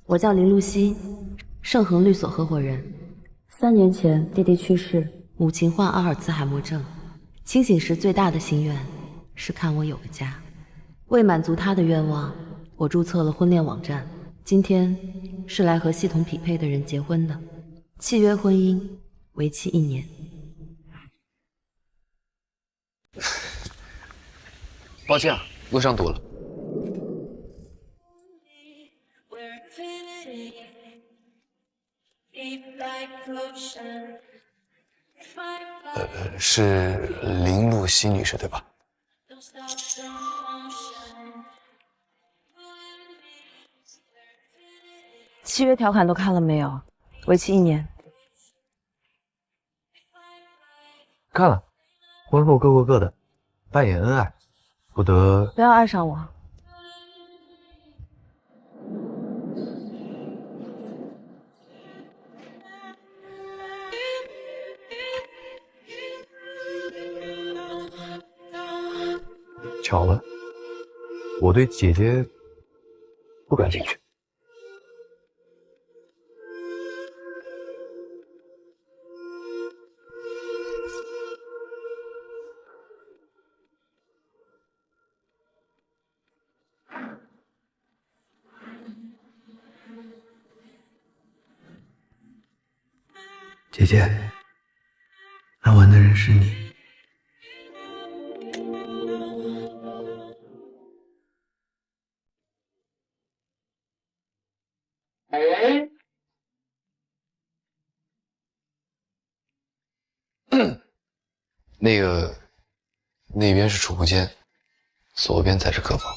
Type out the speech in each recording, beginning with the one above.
我叫林露西，盛恒律所合伙人。3年前弟弟去世，母亲患阿尔茨海默症，清醒时最大的心愿是看我有个家。为满足她的愿望，我注册了婚恋网站。今天是来和系统匹配的人结婚的，契约婚姻为期1年。抱歉啊，路上堵了。是林露西女士对吧？契约条款都看了没有？为期1年。看了，婚后各过各的，扮演恩爱，不得不要爱上我。巧了，我对姐姐不感兴趣。姐姐，爱玩的人是你。那边是储物间，左边才是客房。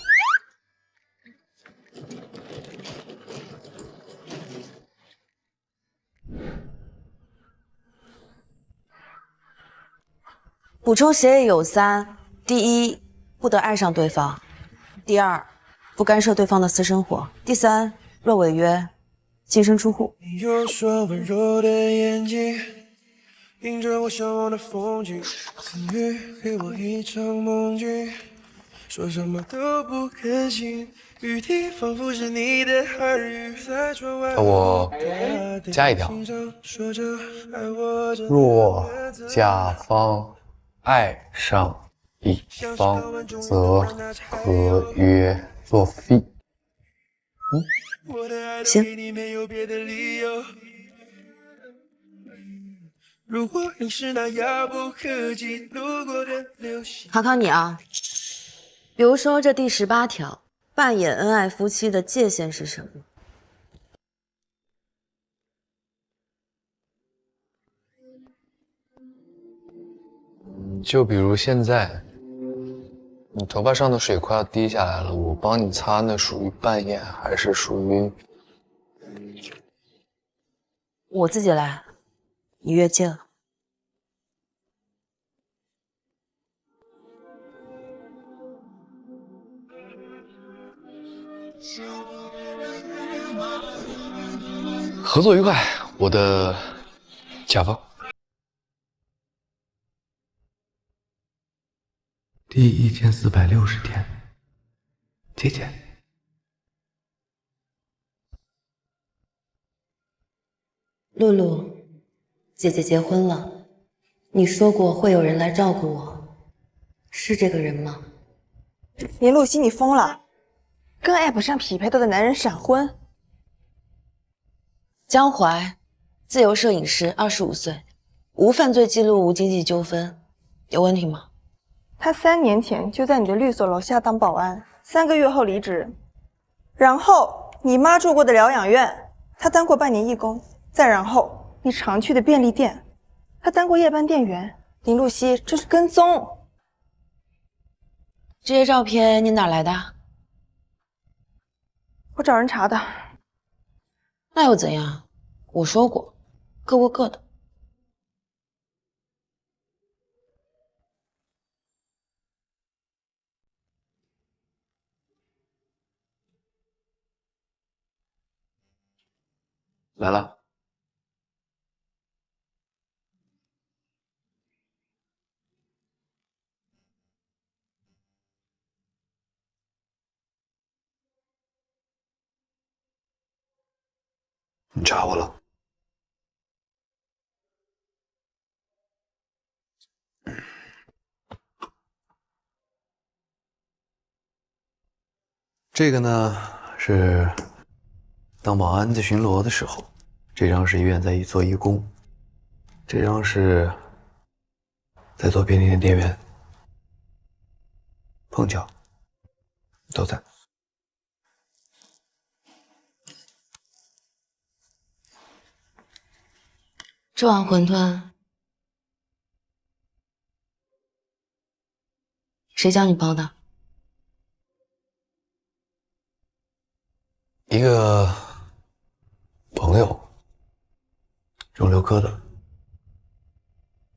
补充协议有3：第一，不得爱上对方；第二，不干涉对方的私生活；第3，若违约，净身出户。你有双温柔的眼睛，映着我向往的风景，赐予给我一场梦境，说什么都不可信，雨滴仿佛是你的耳语，在窗外我加一条：若甲方爱上乙方，则合约作废。行。考考你啊，比如说这第18条，扮演恩爱夫妻的界限是什么？就比如现在，你头发上的水快要滴下来了，我帮你擦，那属于扮演还是属于？我自己来，你越界了。合作愉快，我的甲方。第1460天，姐姐。露露，姐姐结婚了，你说过会有人来照顾我，是这个人吗？林露西，你疯了？跟 app 上匹配到的男人闪婚？江淮，自由摄影师，25岁，无犯罪记录，无经济纠纷，有问题吗？他3年前就在你的律所楼下当保安，3个月后离职。然后你妈住过的疗养院，他当过半年义工。再然后你常去的便利店，他当过夜班店员。林露西，这是跟踪。这些照片你哪来的？我找人查的。那又怎样？我说过，各过各的。来了。你查我了？这个呢是当保安在巡逻的时候，这张是医院在做义工，这张是在做便利店店员，碰巧都在。这碗馄饨，谁教你包的？一个朋友，肿瘤科的，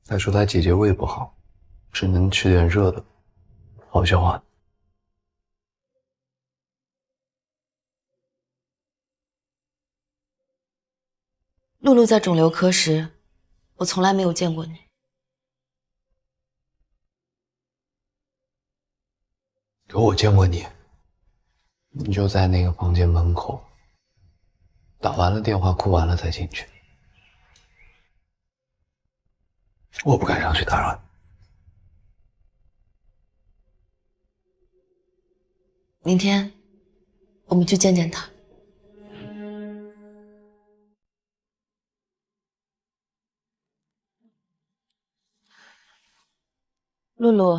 他说他姐姐胃不好，只能吃点热的，好消化。露露在肿瘤科时，我从来没有见过你。可我见过你，你就在那个房间门口，打完了电话哭完了才进去。我不敢上去打扰你。明天我们去见见他。露露，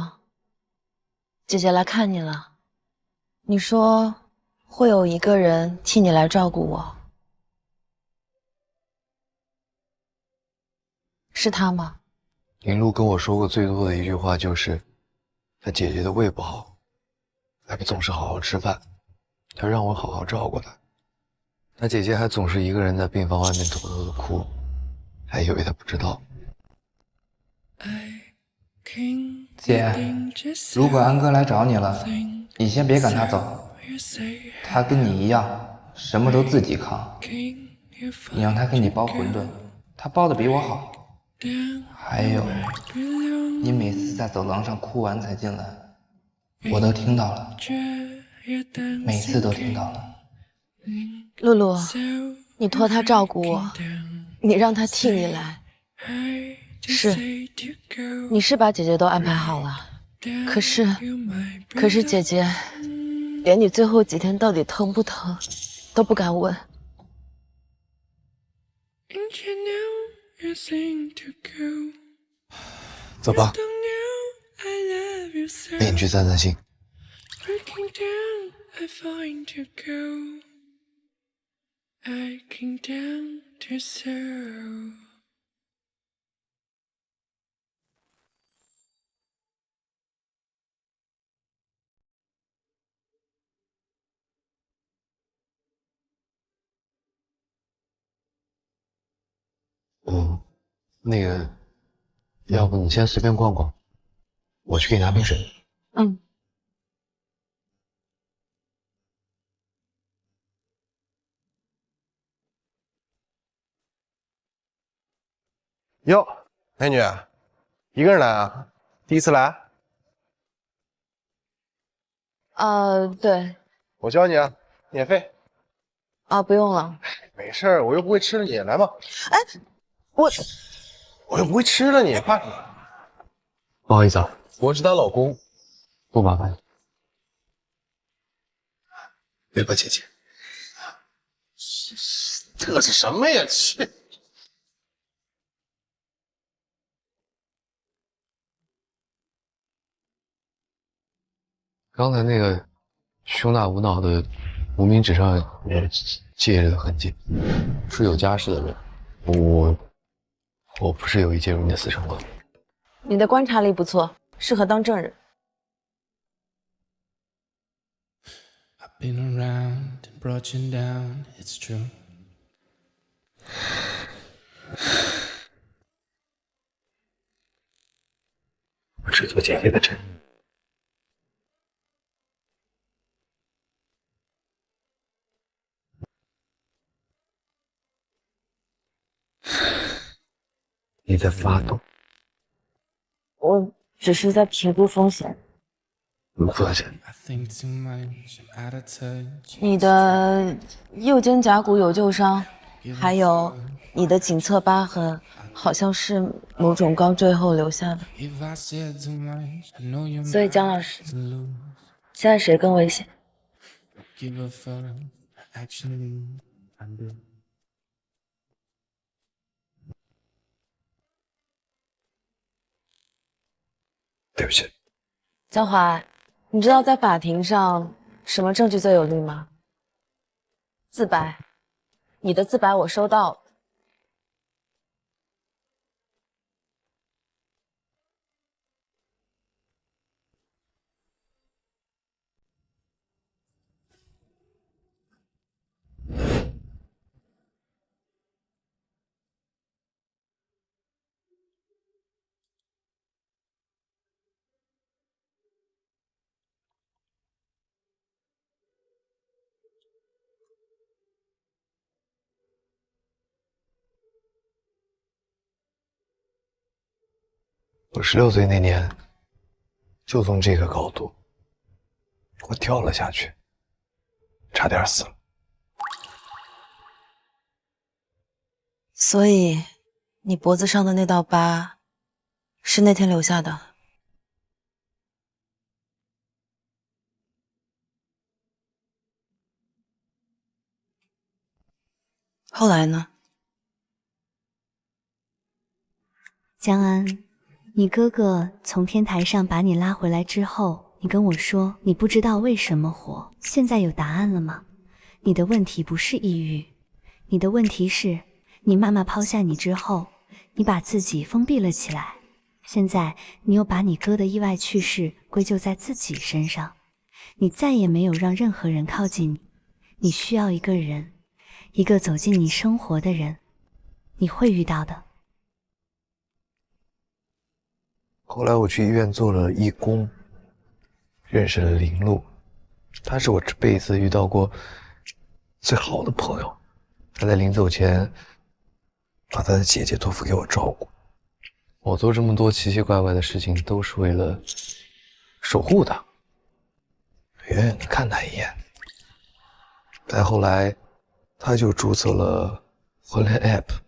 姐姐来看你了。你说会有一个人替你来照顾我，是他吗？林露跟我说过最多的一句话就是，她姐姐的胃不好，还不总是好好吃饭，她让我好好照顾她。她姐姐还总是一个人在病房外面偷偷的哭，还以为她不知道。姐，如果安哥来找你了，你先别赶他走，他跟你一样，什么都自己扛。你让他给你包馄饨，他包的比我好。还有，你每次在走廊上哭完才进来，我都听到了，每次都听到了。露露，你托他照顾我，你让他替你来，是，你是把姐姐都安排好了，可是姐姐连你最后几天到底疼不疼都不敢问。走吧，陪你去散散心。那个，要不你先随便逛逛，我去给你拿瓶水。嗯。哟，美女，一个人来啊？第一次来？对。我教你啊，免费。啊，不用了。没事儿，我又不会吃了你，来吧。哎，我又不会吃了你，怕什么？不好意思啊，我是她老公，不麻烦你。对吧，姐姐？这是什么呀？去！刚才那个胸大无脑的无名指上有戒指的痕迹，是有家室的人。我不是有意介入你的私生活。你的观察力不错，适合当证人。I've been around and brought you down, it's true. 我是做姐姐的证人。你在发抖？我只是在评估风险。不风险。 I think too much, I'm out of touch. 你的右肩胛骨有旧伤，还有你的颈侧疤痕，好像是某种钢坠后留下的。所以姜老师，现在谁更危险？对不起。江华，你知道在法庭上什么证据最有力吗？自白。你的自白我收到了。我16岁那年，就从这个高度，我跳了下去，差点死了。所以，你脖子上的那道疤，是那天留下的。后来呢？江安，你哥哥从天台上把你拉回来之后，你跟我说你不知道为什么活，现在有答案了吗？你的问题不是抑郁，你的问题是你妈妈抛下你之后，你把自己封闭了起来，现在你又把你哥的意外去世归咎在自己身上，你再也没有让任何人靠近你，你需要一个人，一个走进你生活的人，你会遇到的。后来我去医院做了义工，认识了林璐，她是我这辈子遇到过最好的朋友。她在临走前把她的姐姐托付给我照顾。我做这么多奇奇怪怪的事情，都是为了守护她，远远的看她一眼。再后来，她就注册了婚恋 app。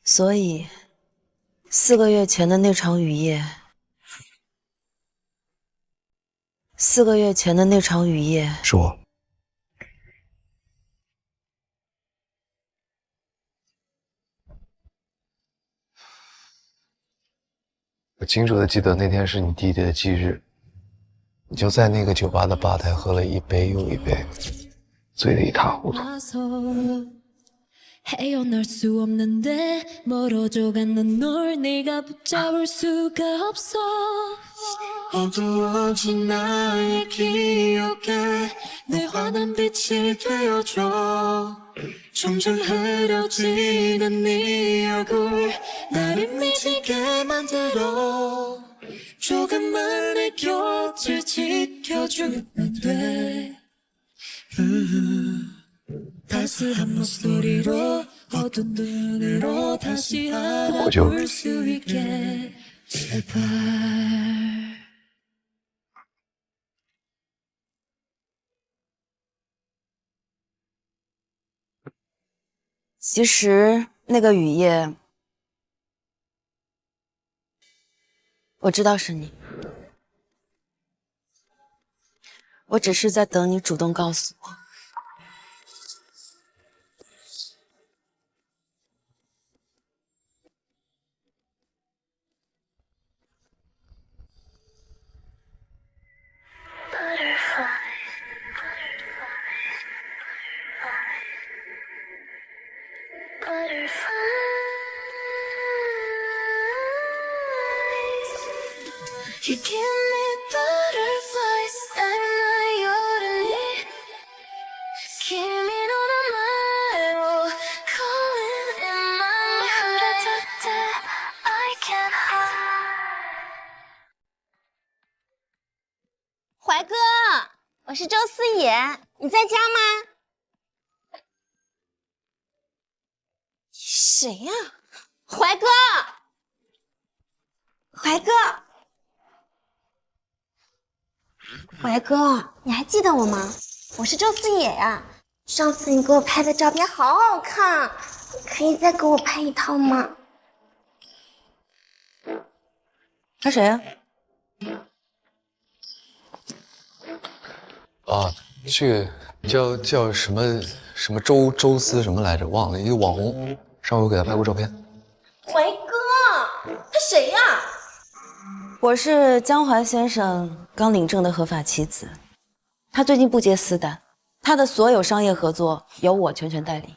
所以，4个月前的那场雨夜，4个月前的那场雨夜，是我。我清楚的记得那天是你弟弟的忌日，你就在那个酒吧的吧台喝了一杯又一杯，醉得一塌糊涂。 헤어날 수 없는데 멀어져가는 널 네가 붙잡을 수가 없어 어두워진 나의 기억에 내 환한 빛이 되어줘 점점 흐려지는 네 얼굴 나를 미치게 만들어 조금만 내 곁을 지켜주면 돼 따스한 목소리로 어두운 눈으로 다시 알아볼 수 있게 제발其实那个雨夜，我知道是你，我只是在等你主动告诉我。 You give me butterflies 날 열리君の名前を calling in my mind I can't hide 怀哥，我是周思野，你在家吗？谁呀？怀哥，怀哥。 怀哥，你还记得我吗？我是周思野呀。上次你给我拍的照片好好看，你可以再给我拍一套吗？他谁呀？啊，这个叫什么周思什么来着？忘了，一个网红，上回我给他拍过照片。怀哥，他谁呀？我是江淮先生刚领证的合法妻子，他最近不接私单，他的所有商业合作由我全权代理。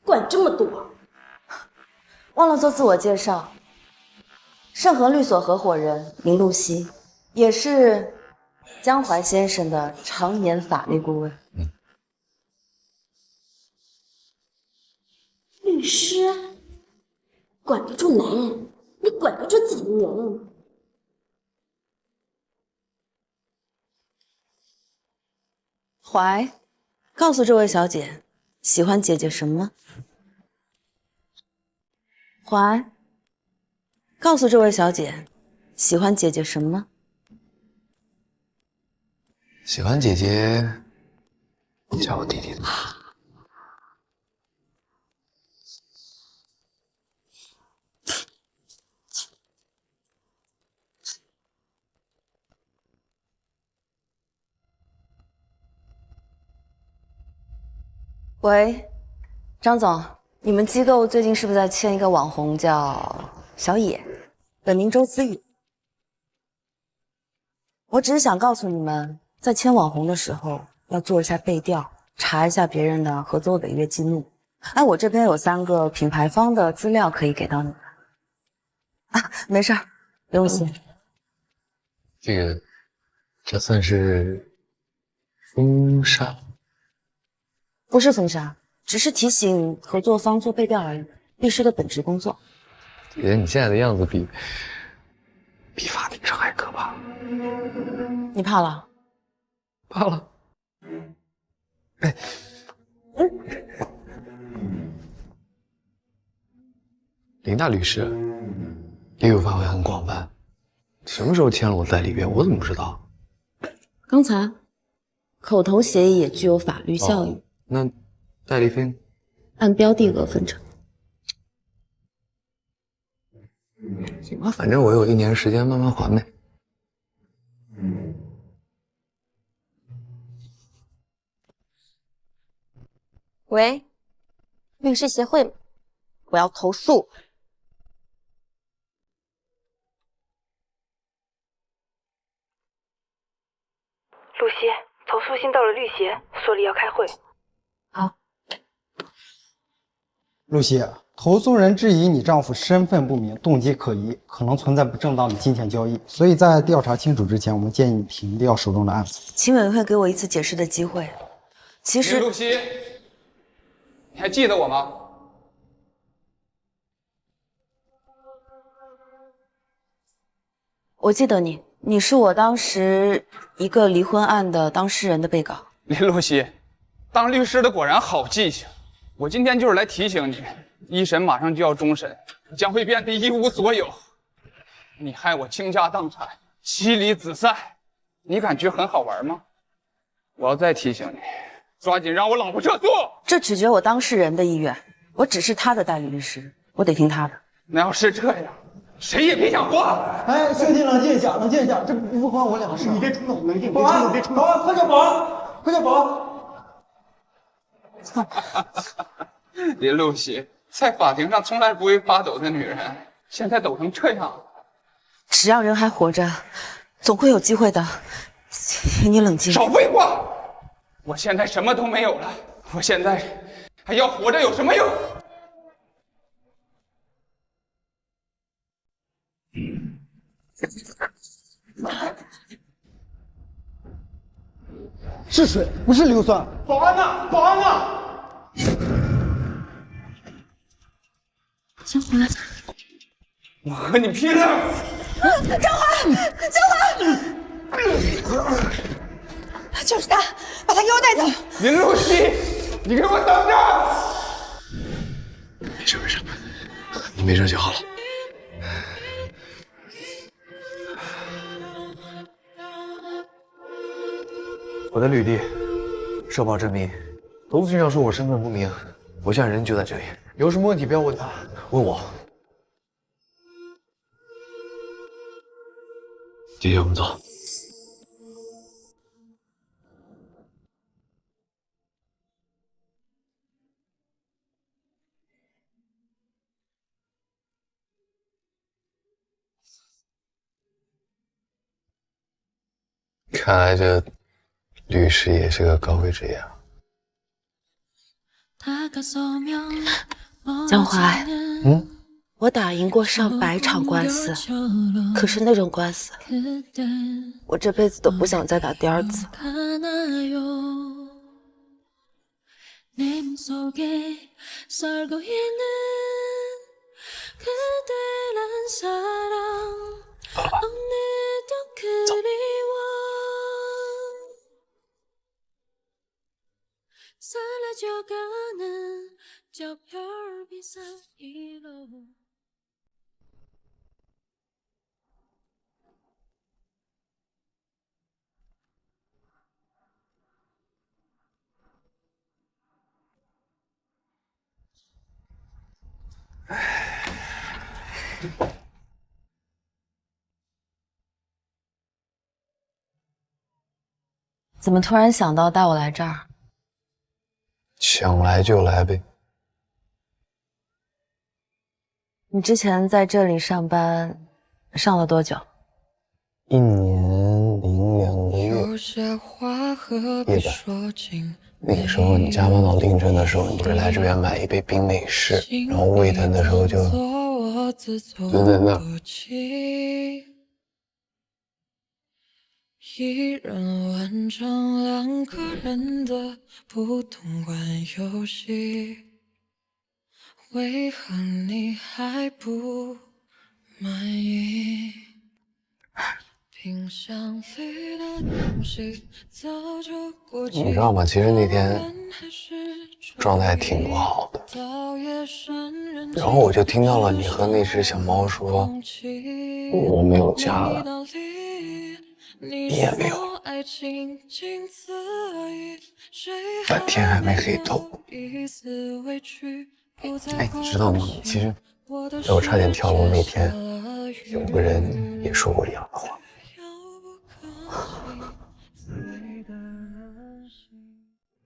管这么多？忘了做自我介绍，盛恒律所合伙人林露西，也是江淮先生的常年法律顾问。律师管得住男人，你管得住自己的年龄吗？怀，告诉这位小姐，喜欢姐姐什么？怀，告诉这位小姐，喜欢姐姐什么？喜欢姐姐叫我弟弟的。喂，张总，你们机构最近是不是在签一个网红叫小野，本名周思野？我只是想告诉你们，在签网红的时候要做一下背调，查一下别人的合作违约记录。哎，我这边有3个品牌方的资料可以给到你们。啊，没事儿，不用谢。这算是封杀？不是封杀，只是提醒合作方做背调而已，律师的本职工作。姐姐，你现在的样子比法庭上还可怕。你怕了？怕了。哎，林大律师业务范围很广泛，什么时候签了我代理约？我怎么不知道？刚才口头协议也具有法律效应。那代理费按标的额分成。行吧，反正我有1年时间慢慢还呗。喂，律师协会吗？我要投诉。露西，投诉信到了律协，所里要开会。好。露西，投诉人质疑你丈夫身份不明，动机可疑，可能存在不正当的金钱交易，所以在调查清楚之前，我们建议你停掉手中的案子。请委会给我一次解释的机会。其实，露西，你还记得我吗？我记得你，你是我当时一个离婚案的当事人的被告。林露西，当律师的果然好记性。我今天就是来提醒你，1审马上就要终审，将会变得一无所有。你害我倾家荡产，妻离子散，你感觉很好玩吗？我要再提醒你，抓紧让我老婆撤诉。这取决我当事人的意愿，我只是他的代理律师，我得听他的。那要是这样，谁也别想活！哎，兄弟，冷静一下，冷静一下，这不关我俩的事。你别冲动，冷静，别冲动，别冲动。保安，快叫保安，快叫保安！林露西，在法庭上从来不会发抖的女人，现在抖成这样。只要人还活着，总会有机会的。请你冷静。少废话！我现在什么都没有了，我现在还要活着有什么用？是水，不是硫酸。保安呢？保安呢？江淮，我和你拼了！江淮，江淮，就是他，把他给我带走！林露西，你给我等着！没事没事，你没事就好了。我的履历、社保证明，投诉信上说我身份不明，我现在人就在这里，有什么问题不要问他，问我。姐姐，我们走。看来这律师也是个高贵职业啊。江淮，我打赢过上百场官司，可是那种官司，我这辈子都不想再打第二次。怎么突然想到带我来这儿？想来就来呗。你之前在这里上班，上了多久？1年02个月。夜班。那个时候你加班到凌晨的时候，你就来这边买一杯冰美式，然后胃疼的时候就等等的。一人完成2个人的不同款游戏，为何你还不满意？冰箱里的东西早就过期。你知道吗？其实那天状态挺不好的，然后我就听到了你和那只小猫说：“我没有家了。”你也没有，但天还没黑透。哎，你知道吗？其实在我差点跳楼那天，有个人也说过一样的话。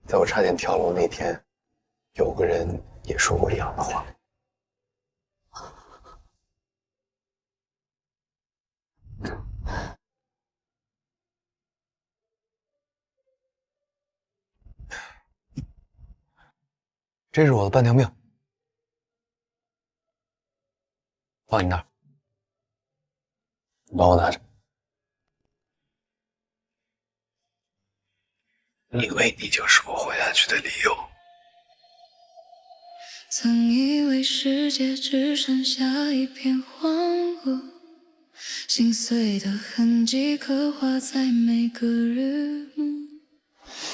在我差点跳楼那天，有个人也说过一样的话。这是我的半条命，放你那儿，你帮我拿着。因为你就是我活下去的理由。曾以为世界只剩下一片荒芜，心碎的痕迹刻画在每个日暮。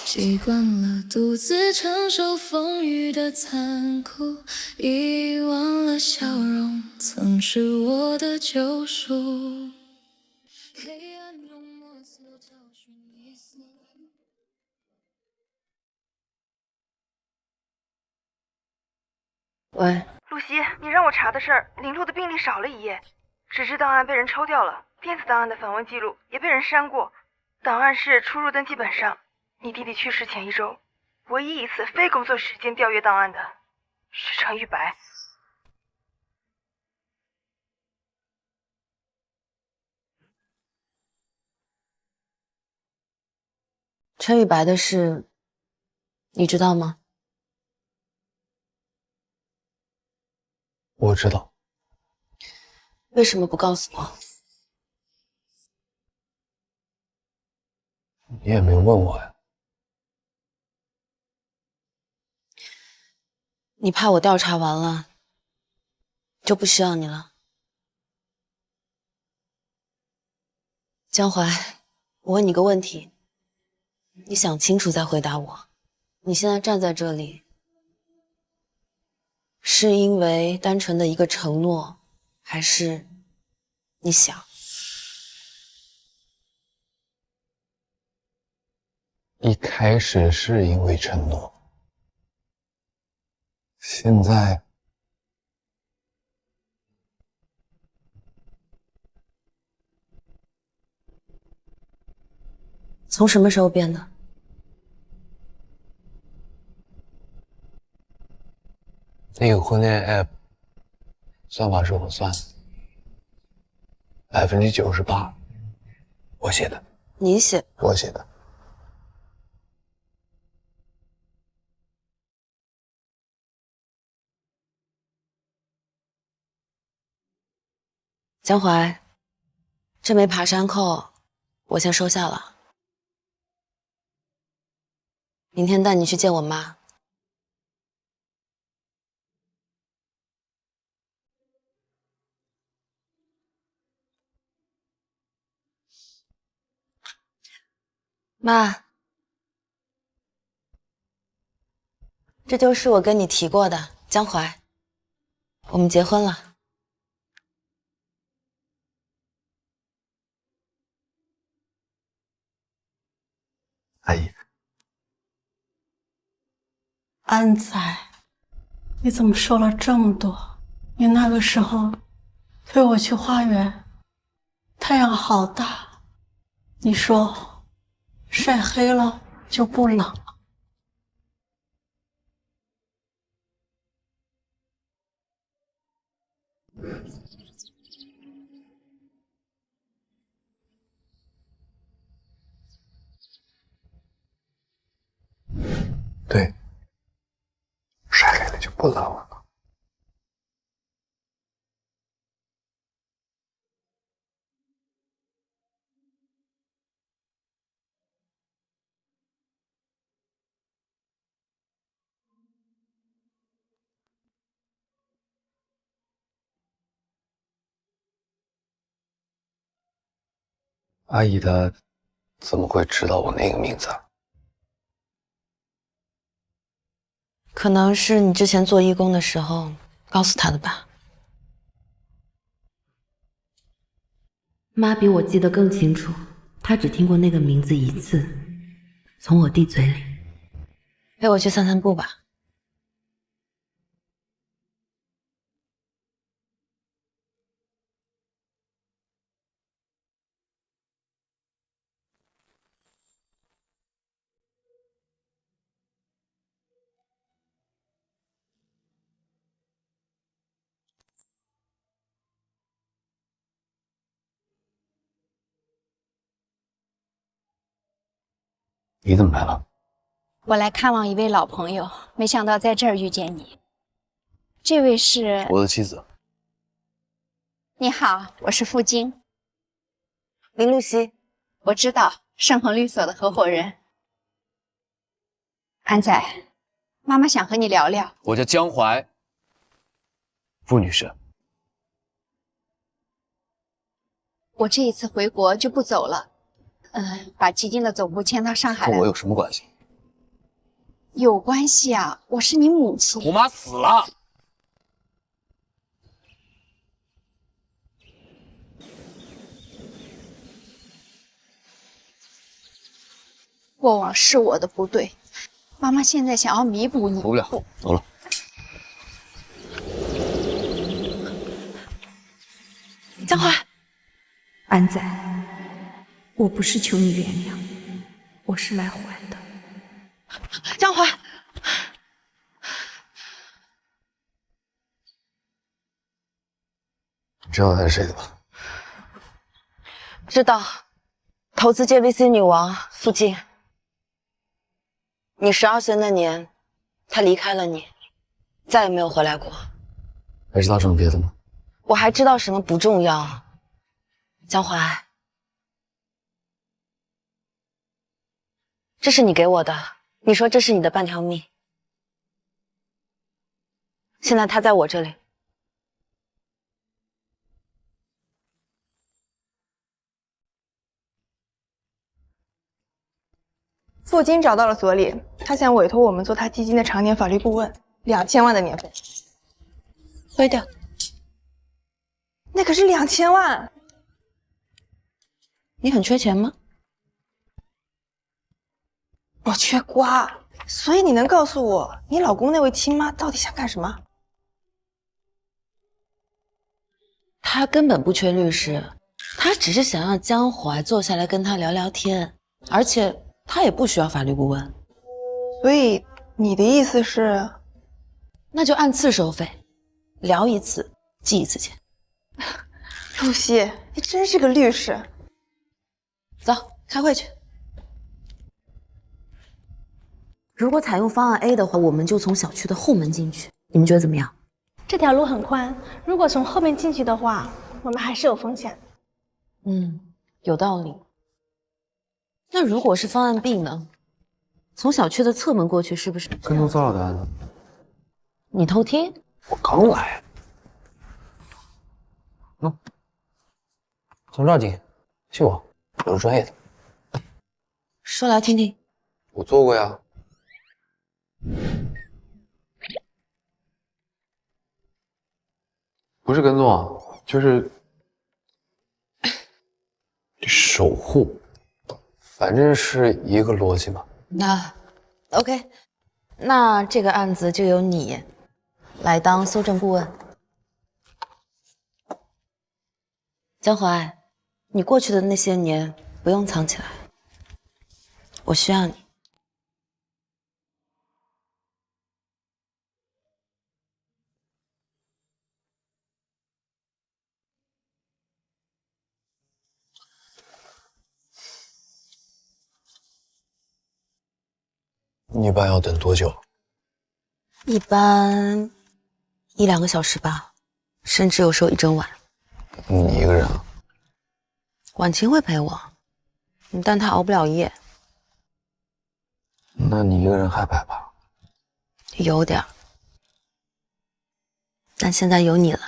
习惯了独自承受风雨的残酷，遗忘了笑容曾是我的救赎。黑暗中摸索找寻一丝。喂，露西，你让我查的事儿，林路的病历少了1页，纸质档案被人抽掉了，电子档案的访问记录也被人删过，档案是出入登记本上。你弟弟去世前1周，唯一一次非工作时间调阅档案的是程玉白。程玉白的事，你知道吗？我知道。为什么不告诉我？你也没问我呀。你怕我调查完了就不需要你了？江淮，我问你个问题，你想清楚再回答我。你现在站在这里，是因为单纯的一个承诺，还是你想？一开始是因为承诺，现在从什么时候变的？那个婚恋 app 算法是我算的，98%我写的。你写？我写的。江淮，这枚爬山扣我先收下了，明天带你去见我妈。妈，这就是我跟你提过的江淮，我们结婚了。阿姨，安仔，你怎么瘦了这么多？你那个时候推我去花园，太阳好大，你说晒黑了就不冷了。对，晒黑了就不冷了。阿姨她怎么会知道我那个名字啊？可能是你之前做义工的时候告诉她的吧。妈比我记得更清楚，她只听过那个名字一次，从我弟嘴里。陪我去散散步吧。你怎么来了？我来看望一位老朋友，没想到在这儿遇见你。这位是我的妻子。你好，我是傅晶，林露西。我知道，盛恒律所的合伙人。安仔，妈妈想和你聊聊。我叫江淮，傅女士。我这一次回国就不走了，把基金的总部迁到上海来。跟我有什么关系？有关系啊，我是你母亲。我妈死了。过往是我的不对，妈妈现在想要弥补你。走不了，走了。江淮，安仔，我不是求你原谅，我是来还的。江淮，你知道她是谁的吧？知道，投资界 VC 女王苏静。你12岁那年，她离开了你，再也没有回来过。还知道什么别的吗？我还知道什么不重要。江淮，这是你给我的，你说这是你的半条命。现在他在我这里。傅金找到了所里，他想委托我们做他基金的常年法律顾问，2000万的年费。推掉。那可是2000万。你很缺钱吗？我缺瓜，所以你能告诉我，你老公那位亲妈到底想干什么？他根本不缺律师，他只是想让江淮坐下来跟他聊聊天，而且他也不需要法律顾问。所以你的意思是，那就按次收费，聊一次记一次钱。露西，你真是个律师。走，开会去。如果采用方案 A 的话，我们就从小区的后门进去，你们觉得怎么样？这条路很宽，如果从后面进去的话，我们还是有风险。有道理。那如果是方案 B 呢？从小区的侧门过去是不是？跟踪骚扰的案子，你偷听？我刚来。从这儿进，信我，我是专业的。说来听听。我做过呀。不是跟踪啊，就是守护，反正是一个逻辑嘛。那 OK， 那这个案子就由你来当搜证顾问。江淮，你过去的那些年不用藏起来，我需要你。你一般要等多久？一般1-2个小时吧，甚至有时候一整晚。你一个人啊？婉晴会陪我，但她熬不了夜。那你一个人害怕吧？有点儿，但现在有你了。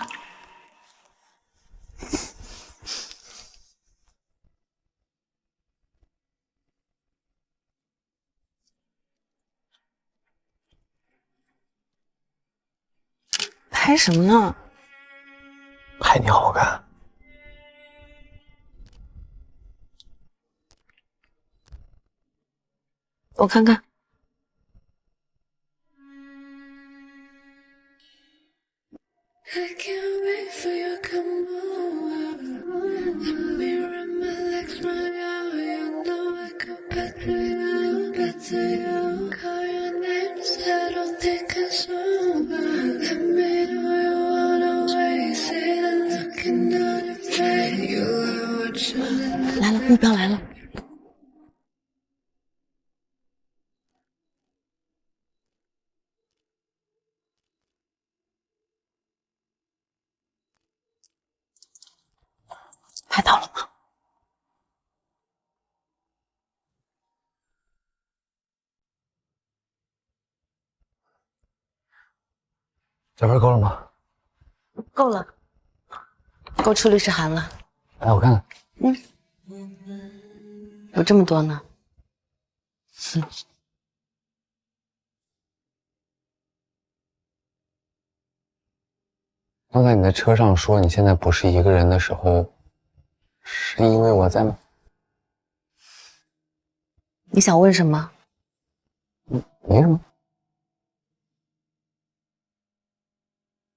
拍什么呢？拍你好看。我看看。来了，目标来了。拍到了吗？这份够了吗？够了，够出律师函了。来，我看看。有这么多呢。刚才你在车上说你现在不是一个人的时候，是因为我在吗？你想问什么？没什么。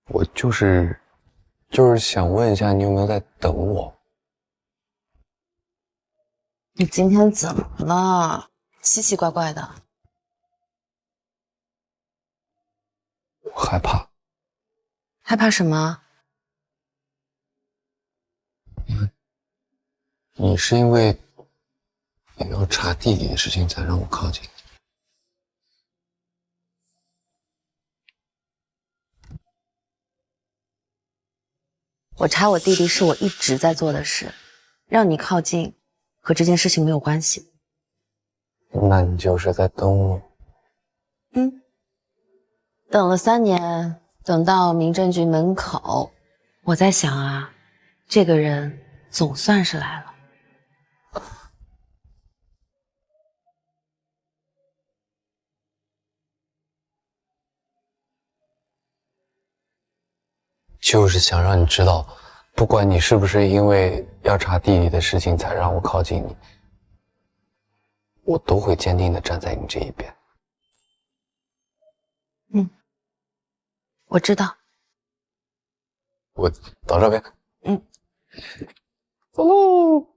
我就是想问一下，你有没有在等我？你今天怎么了？奇奇怪怪的。我害怕。害怕什么？你是因为也要查弟弟的事情才让我靠近你。我查我弟弟是我一直在做的事，让你靠近和这件事情没有关系。那你就是在等我。等了3年，等到民政局门口，我在想啊，这个人总算是来了。就是想让你知道，不管你是不是因为要查弟弟的事情才让我靠近你，我都会坚定地站在你这一边。我知道。我倒照片。走喽。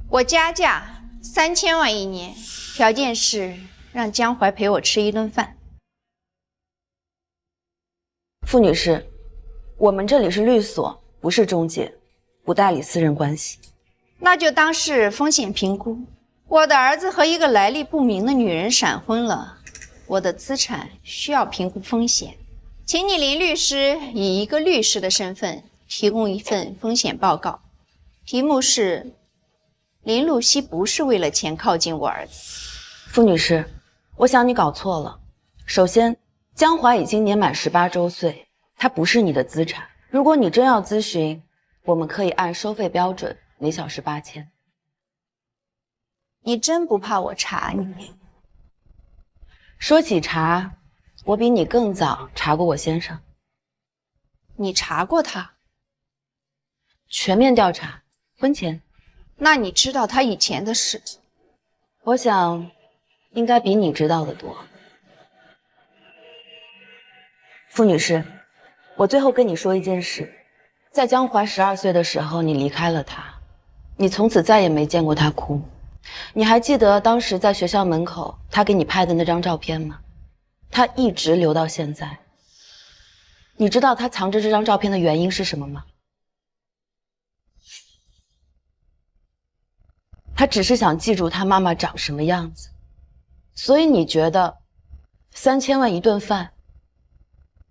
我加价3000万1年，条件是让江淮陪我吃一顿饭。傅女士，我们这里是律所，不是中介，不代理私人关系。那就当是风险评估。我的儿子和一个来历不明的女人闪婚了，我的资产需要评估风险，请你林律师以一个律师的身份提供一份风险报告，题目是林露西不是为了钱靠近我儿子。傅女士，我想你搞错了。首先，江淮已经年满18周岁，他不是你的资产。如果你真要咨询，我们可以按收费标准，每小时8000。你真不怕我查你？说起查，我比你更早查过我先生。你查过他？全面调查，婚前。那你知道他以前的事？我想，应该比你知道的多。傅女士，我最后跟你说一件事，在江淮12岁的时候，你离开了他，你从此再也没见过他哭。你还记得当时在学校门口他给你拍的那张照片吗？他一直留到现在。你知道他藏着这张照片的原因是什么吗？他只是想记住他妈妈长什么样子。所以你觉得3000万一顿饭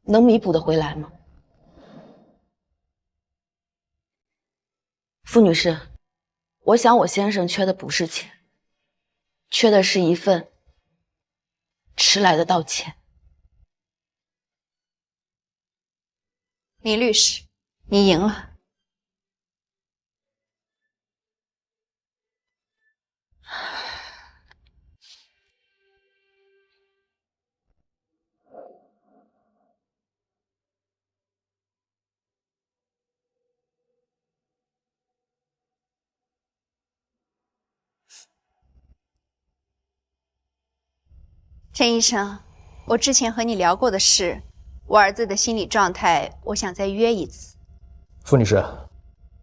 能弥补得回来吗？傅女士，我想我先生缺的不是钱，缺的是一份迟来的道歉。林律师，你赢了。陈医生，我之前和你聊过的事，我儿子的心理状态，我想再约一次。傅女士，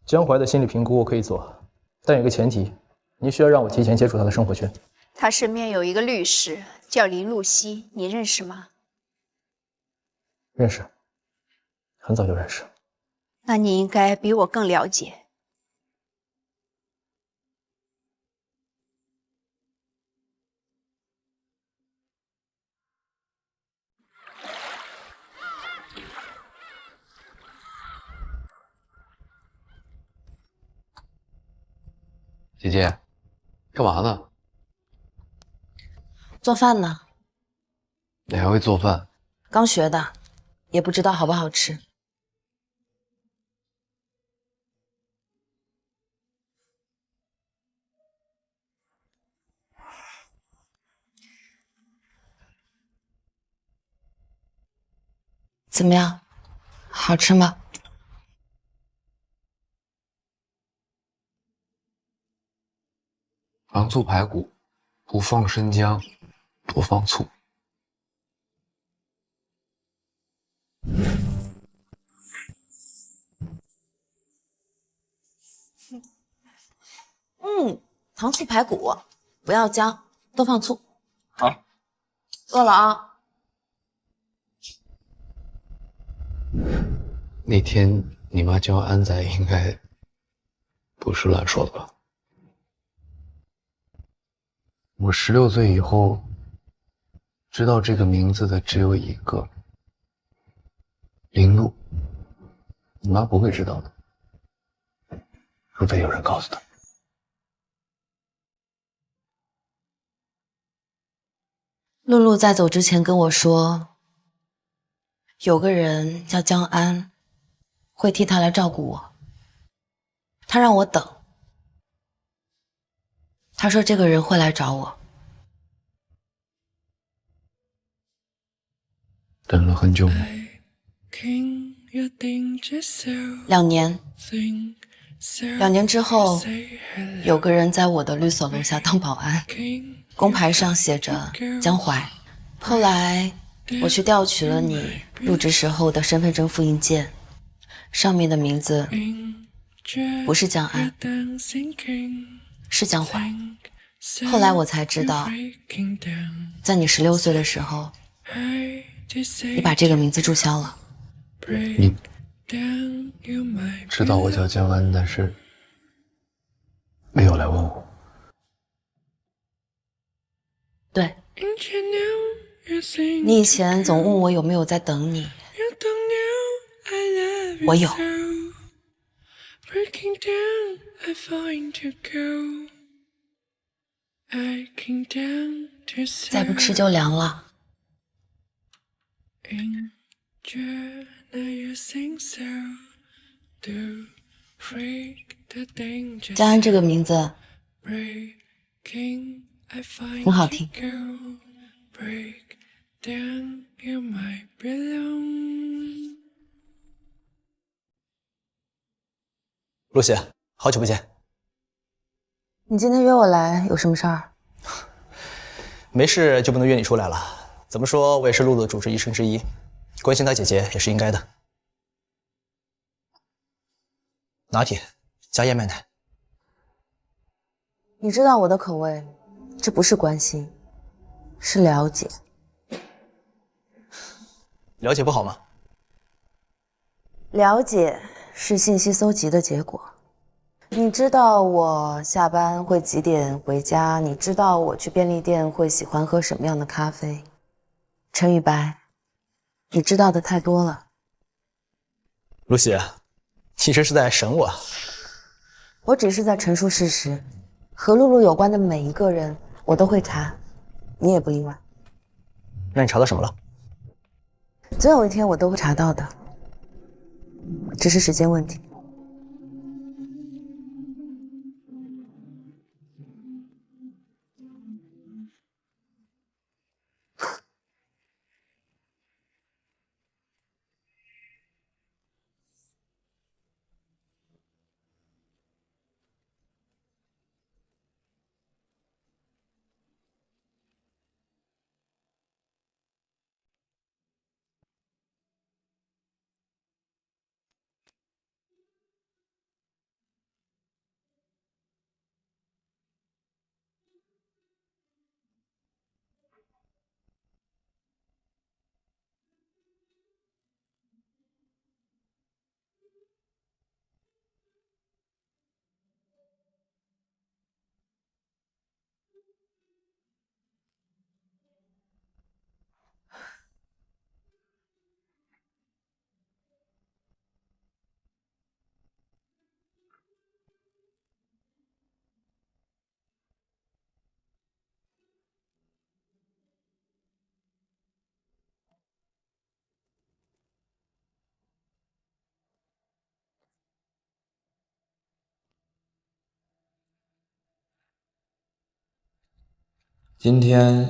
江淮的心理评估我可以做，但有个前提，您需要让我提前接触他的生活圈。他身边有一个律师叫林露西，你认识吗？认识，很早就认识。那你应该比我更了解。姐姐，干嘛呢？做饭呢。你还会做饭？刚学的，也不知道好不好吃。怎么样？好吃吗？糖醋排骨，不放生姜，多放醋。糖醋排骨，不要姜，多放醋。好。饿了啊。那天你妈教安仔应该不是乱说的吧？我16岁以后知道这个名字的只有一个，林露。你妈不会知道的，除非有人告诉她。露露在走之前跟我说，有个人叫江安，会替她来照顾我。她让我等。她说这个人会来找我。等了很久吗？2年。2年之后，有个人在我的律所楼下当保安，工牌上写着江淮。后来我去调取了你入职时候的身份证复印件，上面的名字不是江安，是江淮。后来我才知道，在你16岁的时候，你把这个名字注销了。你知道我叫江安，但是没有来问我。对，你以前总问我有没有在等你，我有。再不吃就凉了。江安这个名字很好听。陆姐，好久不见。你今天约我来有什么事儿？没事就不能约你出来了。怎么说，我也是露露的主治医生之一，关心她姐姐也是应该的。拿铁加燕麦奶。你知道我的口味，这不是关心，是了解。了解不好吗？了解是信息搜集的结果。你知道我下班会几点回家？你知道我去便利店会喜欢喝什么样的咖啡？陈宇白，你知道的太多了。露西，你这是在审我？我只是在陈述事实，和露露有关的每一个人，我都会查，你也不例外。那你查到什么了？总有一天我都会查到的，只是时间问题。今天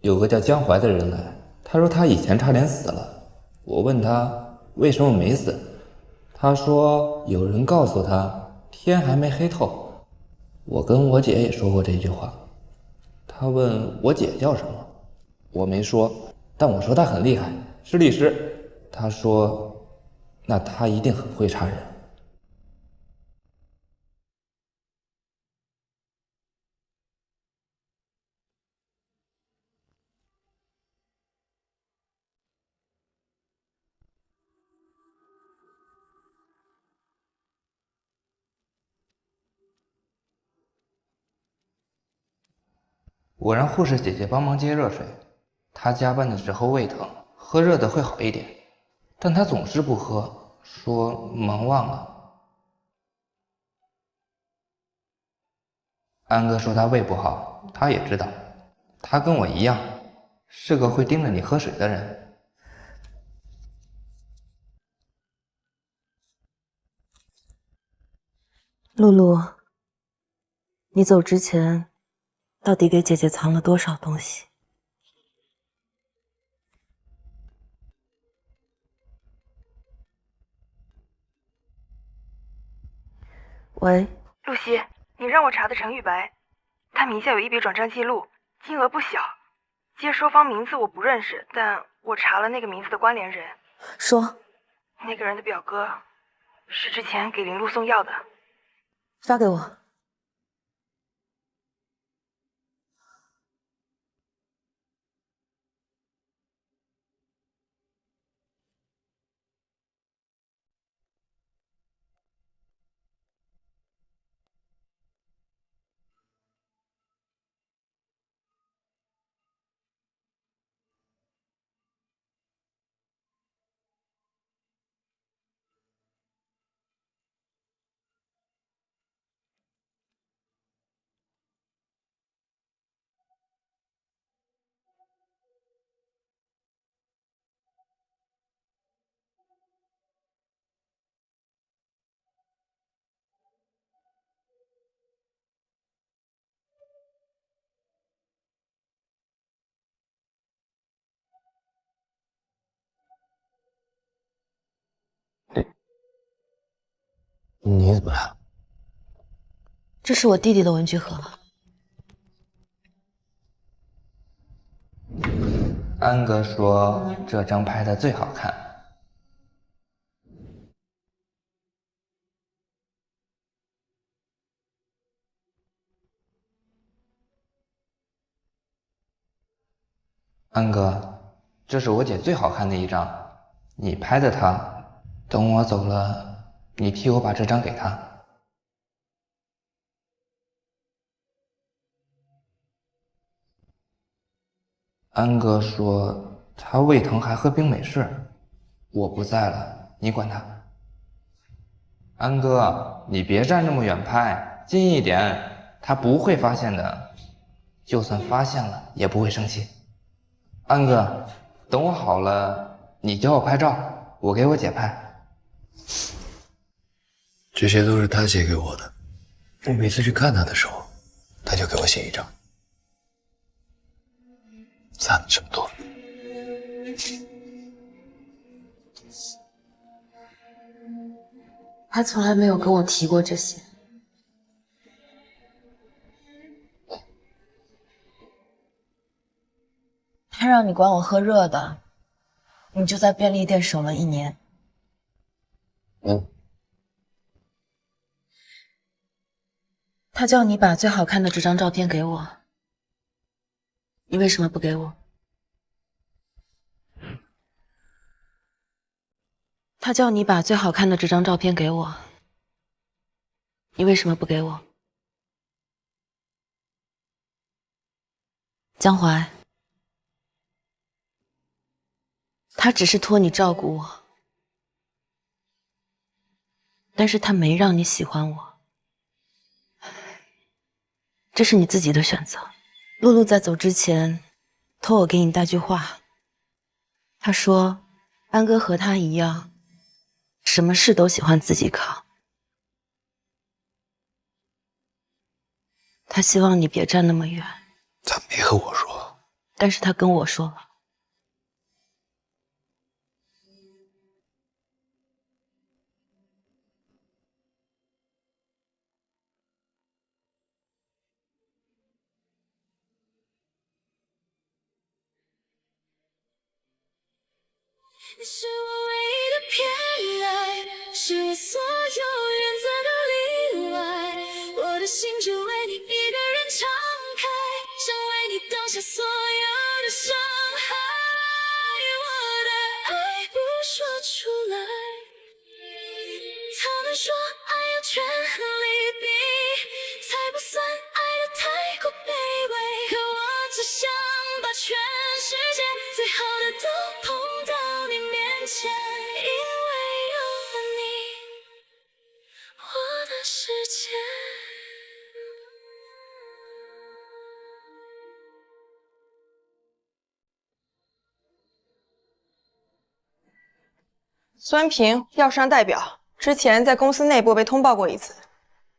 有个叫江淮的人来，他说他以前差点死了。我问他为什么没死，他说有人告诉他天还没黑透。我跟我姐也说过这句话。他问我姐叫什么，我没说，但我说她很厉害，是律师。他说那她一定很会杀人。我让护士姐姐帮忙接热水，她加班的时候胃疼，喝热的会好一点，但她总是不喝，说忙忘了。安哥说他胃不好，他也知道，他跟我一样，是个会盯着你喝水的人。露露，你走之前到底给姐姐藏了多少东西？喂，露西，你让我查的陈玉白，他名下有一笔转账记录，金额不小。接收方名字我不认识，但我查了那个名字的关联人。说，那个人的表哥是之前给林露送药的。发给我。你怎么来了？这是我弟弟的文具盒。安哥说这张拍的最好看。安哥，这是我姐最好看的一张，你拍的她。等我走了，你替我把这张给她。安哥说他胃疼还喝冰美式，我不在了，你管他。安哥，你别站这么远拍，近一点，他不会发现的，就算发现了也不会生气。安哥，等我好了，你教我拍照，我给我姐拍。这些都是他写给我的，我每次去看他的时候，他就给我写一张。赞这么多，他从来没有跟我提过这些。他让你管我喝热的，你就在便利店守了1年。他叫你把最好看的这张照片给我，你为什么不给我？他叫你把最好看的这张照片给我，你为什么不给我？江淮，他只是托你照顾我，但是他没让你喜欢我，这是你自己的选择。露露在走之前托我给你带句话，她说安哥和他一样，什么事都喜欢自己扛。他希望你别站那么远。他没和我说，但是他跟我说了。你是我唯一的偏爱，是我所有原则的例外。我的心只为你一个人敞开，想为你挡下所有的伤害。我的爱不说出来，他们说爱要权衡利弊，才不算爱得太过卑微。可我只想把全世界最好的都碰到你面前，因为有了你，我的世界。孙平，药商代表，之前在公司内部被通报过一次，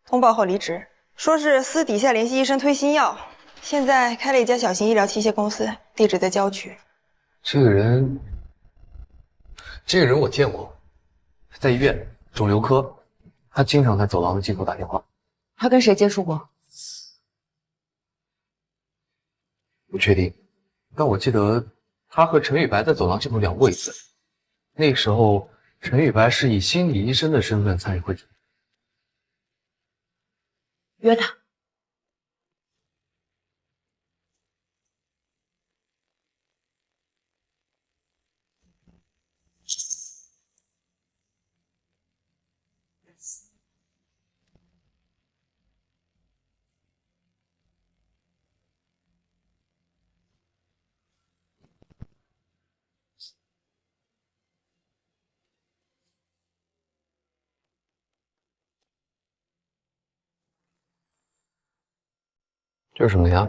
通报后离职，说是私底下联系医生推新药，现在开了一家小型医疗器械公司，地址在郊区。这个人我见过，在医院肿瘤科，他经常在走廊的尽头打电话。他跟谁接触过？不确定，但我记得他和陈宇白在走廊尽头聊过一次。那时候陈宇白是以心理医生的身份参与会诊。约他。这是什么呀？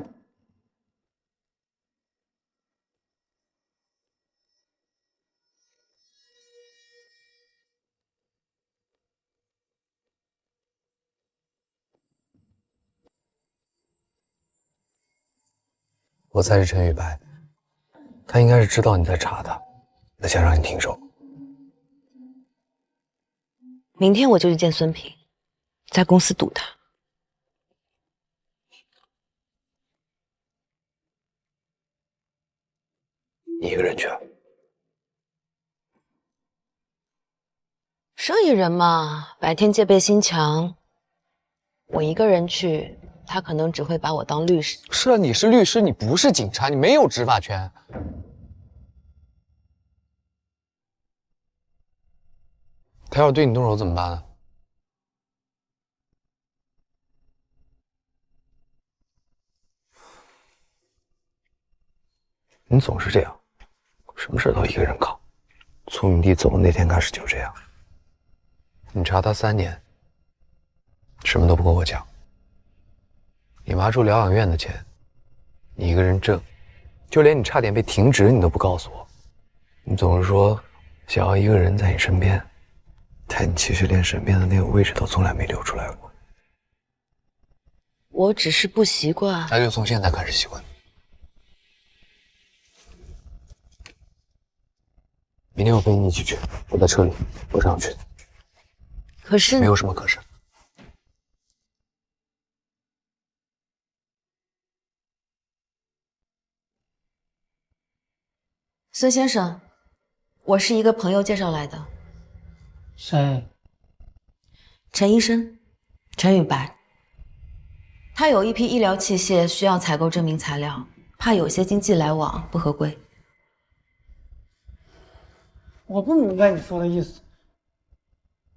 我猜是陈宇白，他应该是知道你在查他，他想让你停手。明天我就去见孙平，在公司堵他。你一个人去啊？生意人嘛，白天戒备心强，我一个人去，他可能只会把我当律师。是啊，你是律师，你不是警察，你没有执法权。他要对你动手怎么办呢？你总是这样，什么事都一个人扛。从你弟走的那天开始就这样。你查他3年，什么都不跟我讲。你妈住疗养院的钱，你一个人挣，就连你差点被停职你都不告诉我。你总是说想要一个人在你身边，但你其实连身边的那个位置都从来没留出来过。我只是不习惯。那就从现在开始习惯。明天我陪你一起去，我在车里，我上去。可是没有什么可是。孙先生，我是一个朋友介绍来的。谁？陈医生，陈宇白。他有一批医疗器械需要采购证明材料，怕有些经济来往不合规。我不明白你说的意思。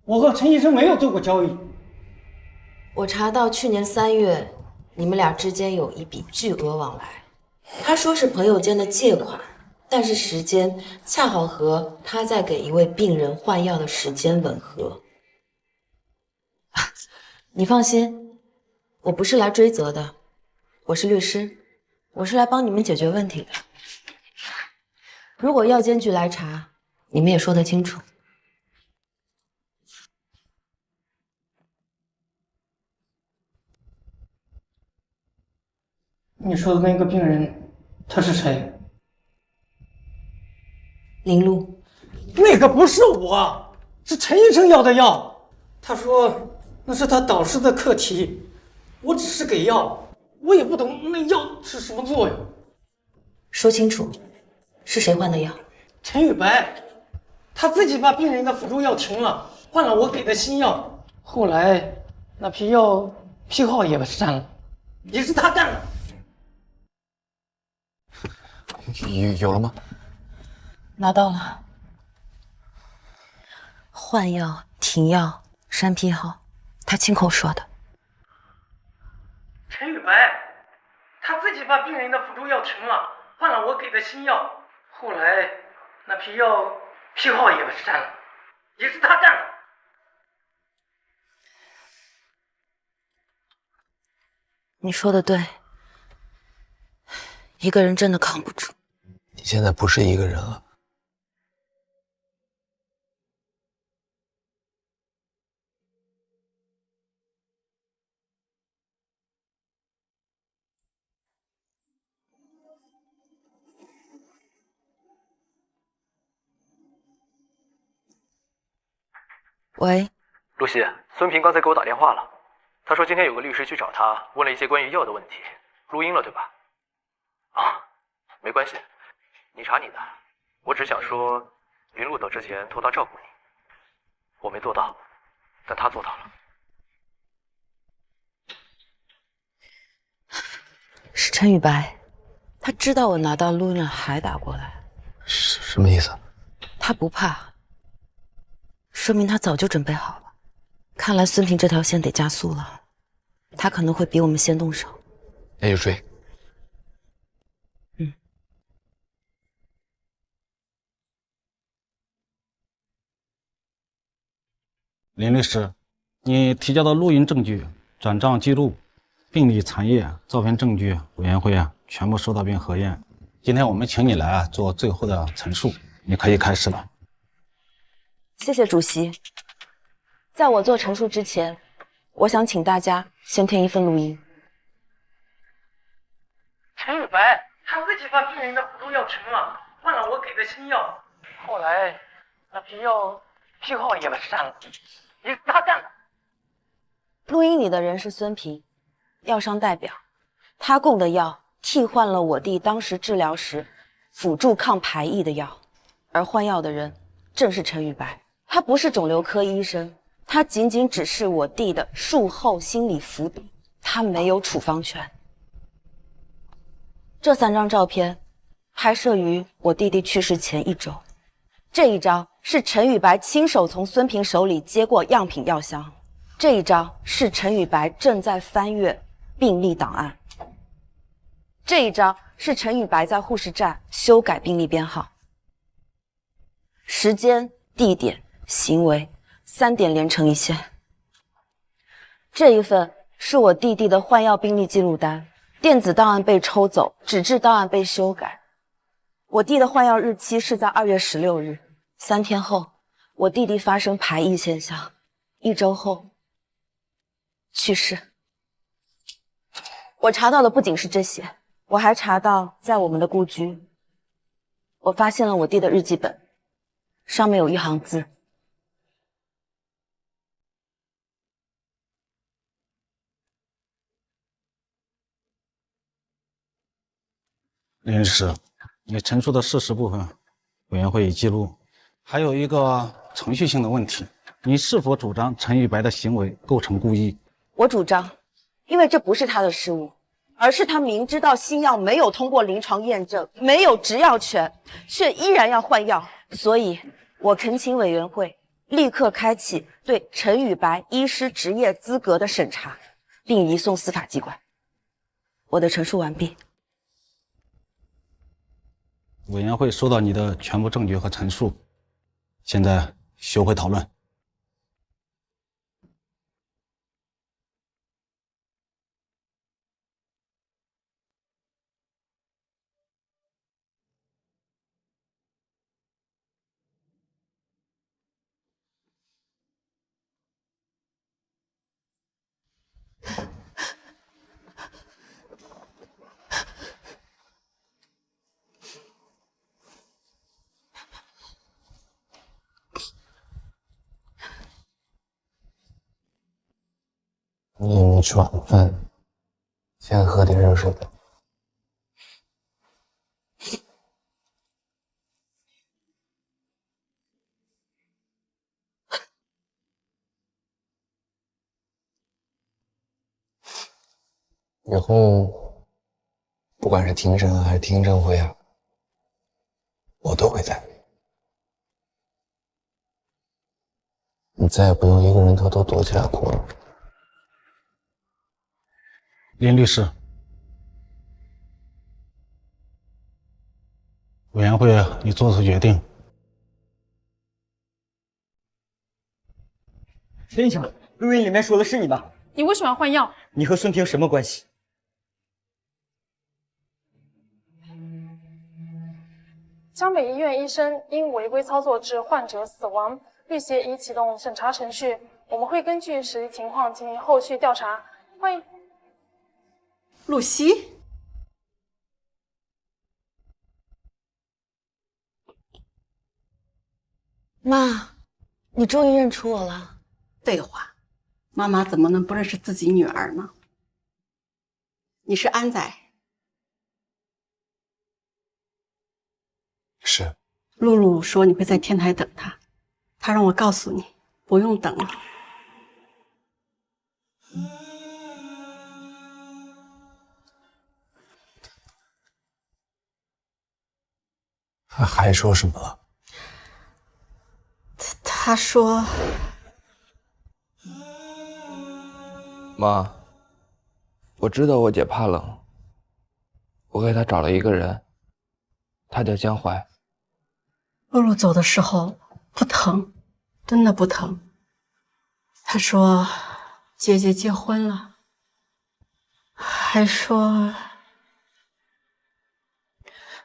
我和陈医生没有做过交易。我查到去年3月，你们俩之间有一笔巨额往来。他说是朋友间的借款，但是时间恰好和他在给一位病人换药的时间吻合。你放心，我不是来追责的，我是律师，我是来帮你们解决问题的。如果药监局来查，你们也说得清楚。你说的那个病人，他是谁？林璐。那个不是我，是陈医生要的药。他说那是他导师的课题，我只是给药，我也不懂那药是什么作用。说清楚，是谁换的药？陈宇白，他自己把病人的辅助药停了，换了我给的新药。后来那批药批号也删了，也是他干的。有了吗？拿到了。换药、停药、删批号，他亲口说的。陈宇白，他自己把病人的辅助药停了，换了我给的新药。后来那批药批号也删了，也是他干的。你说的对，一个人真的扛不住。你现在不是一个人了。喂，露西，孙平刚才给我打电话了，他说今天有个律师去找他，问了一些关于药的问题，录音了对吧？啊，没关系，你查你的，我只想说，林路走之前托他照顾你，我没做到，但他做到了。是陈宇白，他知道我拿到录音了还打过来，什么意思？他不怕，说明他早就准备好了。看来孙平这条线得加速了，他可能会比我们先动手。那就追。林律师，你提交的录音证据、转账记录、病历残页、照片证据委员会全部收到并核验。今天我们请你来做最后的陈述，你可以开始了。谢谢主席。在我做陈述之前，我想请大家先听一份录音。陈宇白，他自己把病人的糊涂药成了，换了我给的新药，后来那批药批号也删了，也是他干的。录音里的人是孙平，药商代表，他供的药替换了我弟当时治疗时辅助抗排异的药，而换药的人正是陈宇白。他不是肿瘤科医生，他仅仅只是我弟的术后心理辅导，他没有处方权。这3张照片拍摄于我弟弟去世前1周，这一张是陈宇白亲手从孙平手里接过样品药箱，这一张是陈宇白正在翻阅病历档案，这一张是陈宇白在护士站修改病历编号。时间、地点、行为3点连成一线。这一份是我弟弟的换药病历记录单，电子档案被抽走，纸质档案被修改。我弟的换药日期是在2月16日，3天后，我弟弟发生排异现象，1周后去世。我查到的不仅是这些，我还查到在我们的故居，我发现了我弟的日记本，上面有一行字。林律师，你陈述的事实部分，委员会已记录。还有一个程序性的问题，你是否主张陈宇白的行为构成故意？我主张，因为这不是他的失误，而是他明知道新药没有通过临床验证，没有执药权，却依然要换药，所以我恳请委员会立刻开启对陈宇白医师执业资格的审查，并移送司法机关。我的陈述完毕。委员会收到你的全部证据和陈述，现在休会讨论。你也没吃晚饭，先喝点热水吧。以后不管是庭审还是听证会我都会在。你再也不用一个人偷偷躲起来哭了。林律师，委员会已做出决定。林强，录音里面说的是你吧？你为什么要换药？你和孙平什么关系？江北医院医生因违规操作致患者死亡，律协已启动审查程序，我们会根据实际情况进行后续调查。欢迎。露西，妈，你终于认出我了。废话，妈妈怎么能不认识自己女儿呢？你是安仔？是。露露说你会在天台等她，她让我告诉你，不用等了。还说什么了？他说：“妈，我知道我姐怕冷，我给她找了一个人，他叫江淮。露露走的时候不疼，真的不疼。她说姐姐结婚了，还说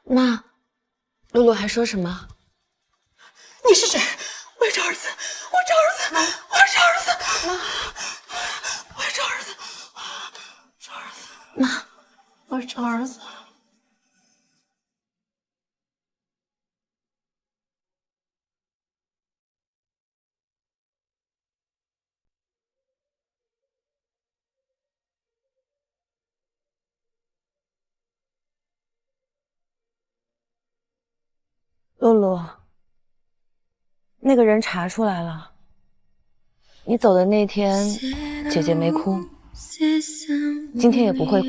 妈，露露还说什么？你是谁？我要找儿子，我找儿子，我要找儿子，妈，我要找儿子，找儿子，妈，我要找儿子。”露露，那个人查出来了，你走的那天，姐姐没哭，今天也不会哭。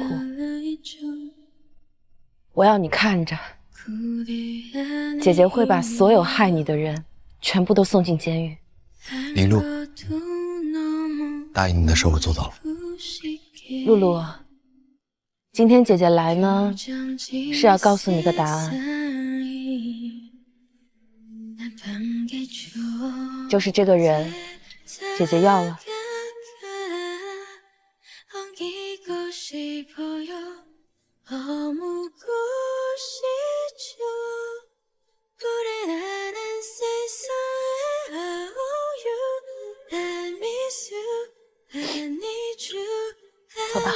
我要你看着，姐姐会把所有害你的人全部都送进监狱。林露，答应你的事我做到了。露露，今天姐姐来呢，是要告诉你个答案。就是这个人，姐姐要了。走吧。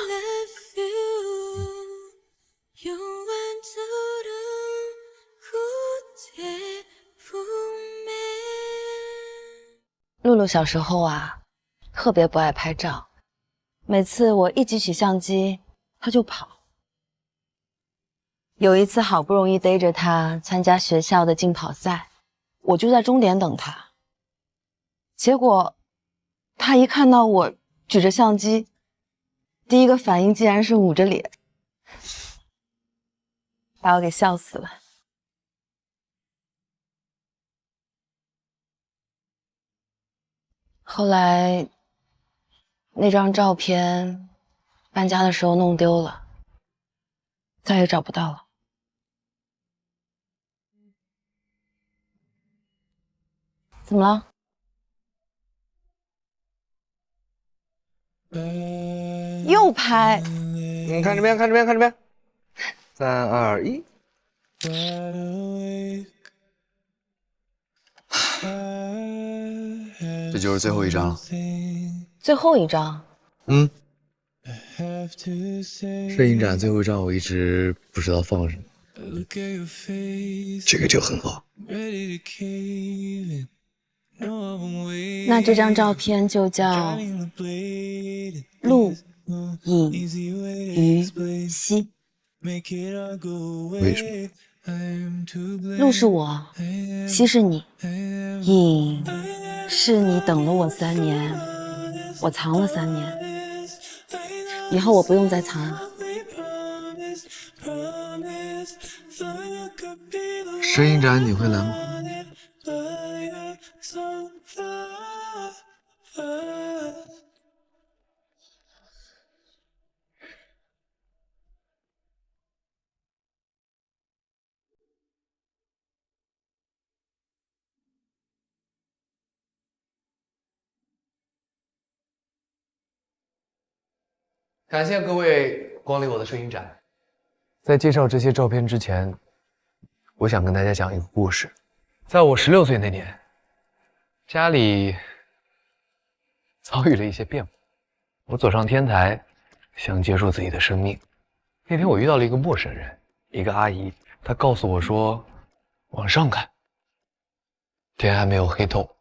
露露小时候啊，特别不爱拍照，每次我一举起相机，她就跑。有一次好不容易逮着她参加学校的竞跑赛，我就在终点等她。结果，她一看到我举着相机，第一个反应竟然是捂着脸，把我给笑死了。后来，那张照片搬家的时候弄丢了，再也找不到了。怎么了？又拍？看这边，看这边，看这边。3、2、1。这就是最后一张了。最后一张？嗯。摄影展最后一张我一直不知道放什么，这个就很好。那这张照片就叫陆影于熙。为什么？陆是我，熙是你，影是你等了我3年，我藏了3年，以后我不用再藏了。摄影展你会来吗？感谢各位光临我的摄影展。在介绍这些照片之前，我想跟大家讲一个故事。在我16岁那年，家里遭遇了一些变故，我走上天台，想结束自己的生命。那天我遇到了一个陌生人，一个阿姨，她告诉我说：“往上看，天还没有黑透。”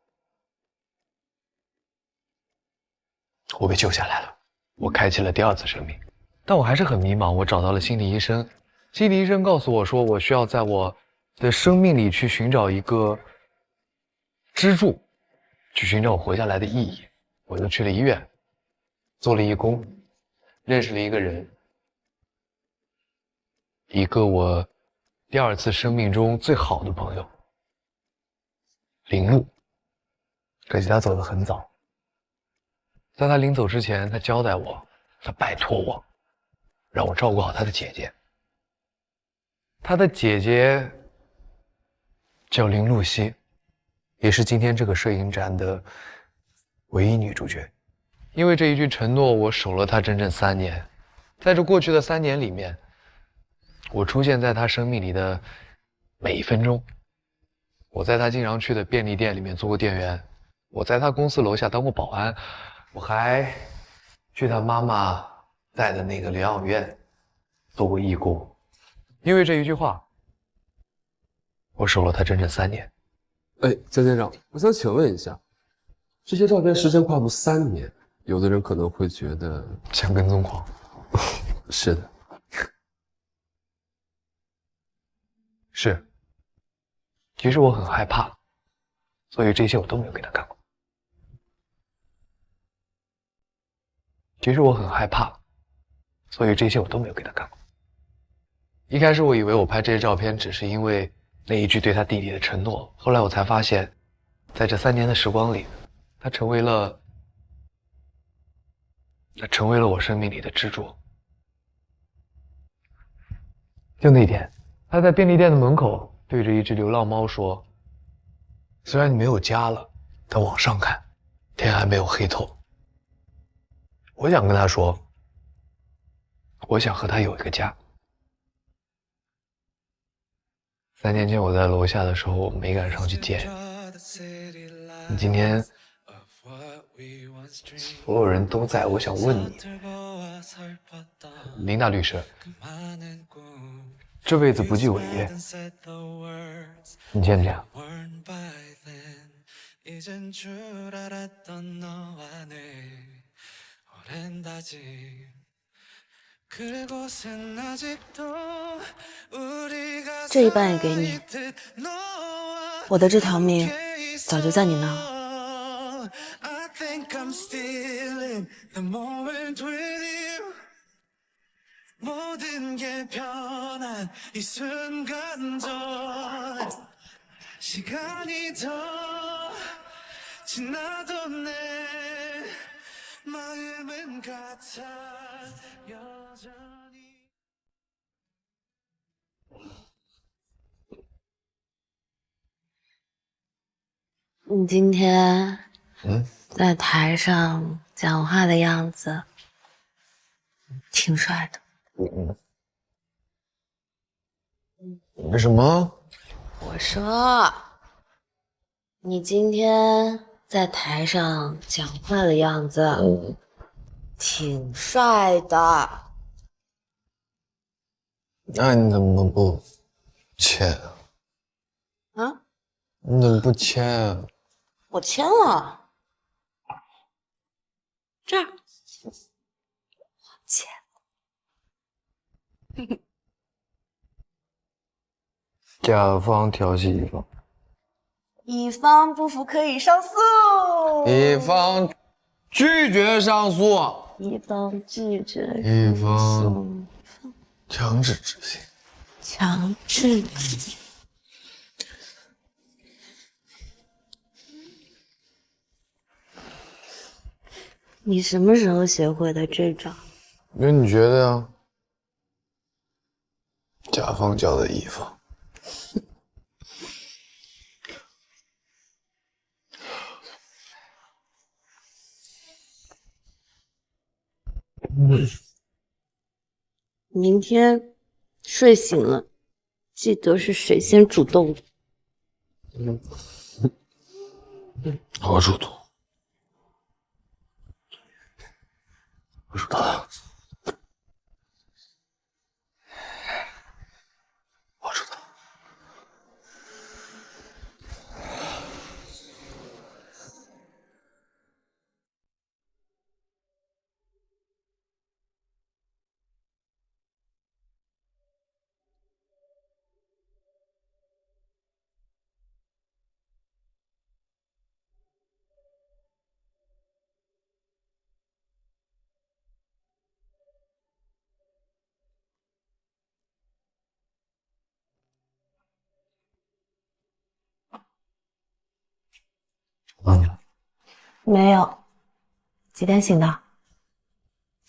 我被救下来了，我开启了第2次生命，但我还是很迷茫。我找到了心理医生，心理医生告诉我说，我需要在我的生命里去寻找一个支柱，去寻找我活下来的意义。我就去了医院，做了义工，认识了一个人，一个我第2次生命中最好的朋友林露。可惜他走得很早，在他临走之前，他交代我，他拜托我，让我照顾好他的姐姐。他的姐姐叫林露西，也是今天这个摄影展的唯一女主角。因为这一句承诺，我守了她整整3年。在这过去的3年里面，我出现在她生命里的每1分钟。我在她经常去的便利店里面做过店员，我在她公司楼下当过保安，我还去她妈妈带的那个疗养院做过义工。因为这一句话，我守了她整整3年。哎，江先生，我想请问一下，这些照片时间跨度3年，有的人可能会觉得像跟踪狂。是的，是。其实我很害怕，所以这些我都没有给他看过。其实我很害怕，所以这些我都没有给他看过。一开始我以为我拍这些照片只是因为那一句对他弟弟的承诺，后来我才发现，在这3年的时光里，他成为了我生命里的支柱。就那天，他在便利店的门口对着一只流浪猫说：“虽然你没有家了，但往上看，天还没有黑透。”我想跟他说，我想和他有一个家。3年前我在楼下的时候，我没敢上去见你。今天所有人都在，我想问你，林大律师，这辈子不计伟业，你见不见？这一半也给你，我的这条命早就在你那儿。你今天在台上讲话的样子挺帅的。为什么？我说，你今天在台上讲话的样子挺帅的。那你怎么不签啊？你怎么不签啊？我签了，这儿我签了。甲方调戏乙方，乙方不服可以上诉。乙方拒绝上诉，乙方拒绝乙方强制执行，强制执行。你什么时候学会的这招？那你觉得呀？甲方教的乙方。明天睡醒了，记得是谁先主动的。我主动。我主动。我主动。没有。几点醒的？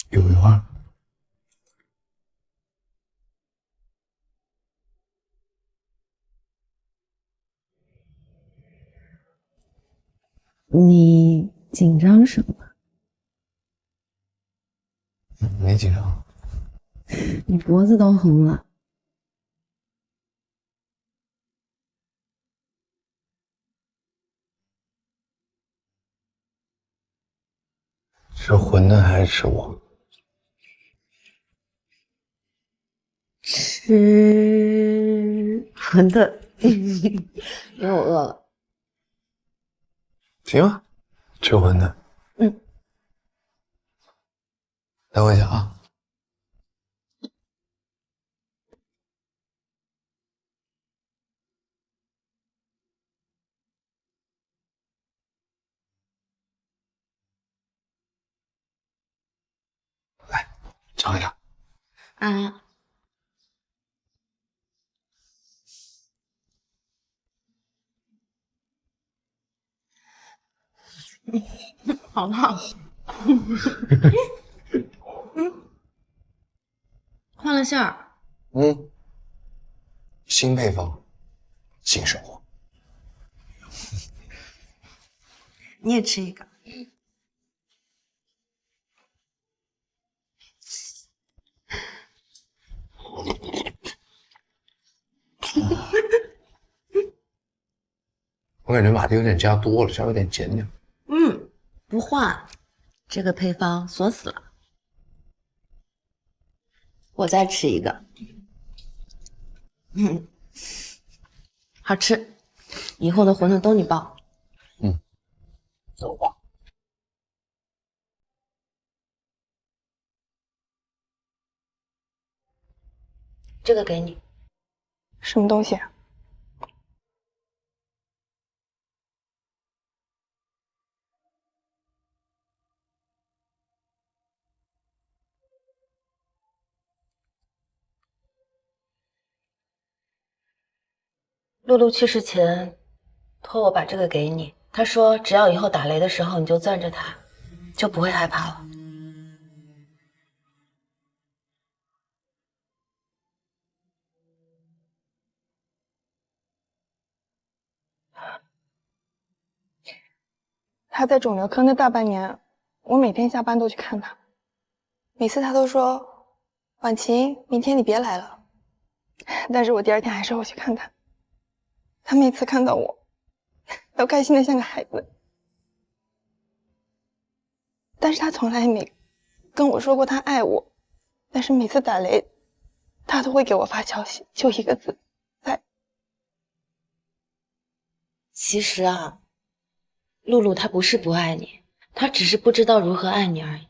有一会儿。你紧张什么？没紧张。你脖子都红了。吃馄饨还是吃我？吃馄饨，因为我饿了。行啊，吃馄饨。嗯。等我一下啊。来，尝一尝。啊。好烫。换了馅儿。新配方，新生活。你也吃一个。我感觉马蹄有点加多了，稍微有点减点。不换，这个配方锁死了。我再吃一个。好吃，以后的馄饨都你包。走吧。这个给你。什么东西啊？露露去世前，托我把这个给你。他说，只要以后打雷的时候你就攥着它，就不会害怕了。他在肿瘤科那大半年，我每天下班都去看他，每次他都说：“婉晴，明天你别来了。”但是我第二天还是会去看他。他每次看到我，都开心的像个孩子。但是他从来没跟我说过他爱我，但是每次打雷，他都会给我发消息，就一个字：在。其实啊，露露她不是不爱你，她只是不知道如何爱你而已。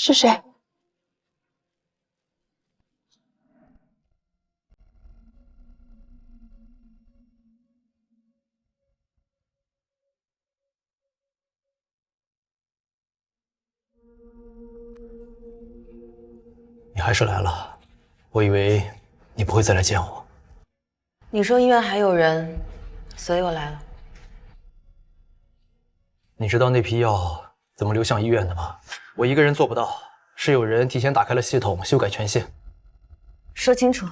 是谁？你还是来了，我以为你不会再来见我。你说医院还有人，所以我来了。你知道那批药怎么流向医院的吗？我一个人做不到，是有人提前打开了系统，修改权限。说清楚，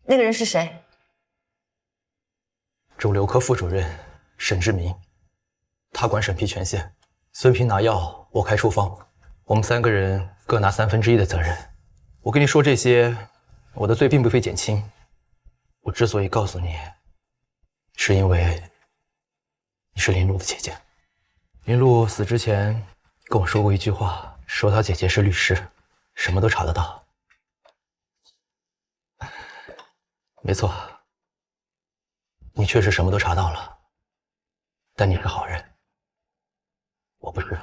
那个人是谁？肿瘤科副主任沈志明，他管审批权限。孙平拿药，我开处方，我们3个人各拿1/3的责任。我跟你说这些，我的罪并不会减轻。我之所以告诉你，是因为你是林璐的姐姐。林璐死之前跟我说过一句话，说她姐姐是律师，什么都查得到。没错，你确实什么都查到了，但你是好人，我不是，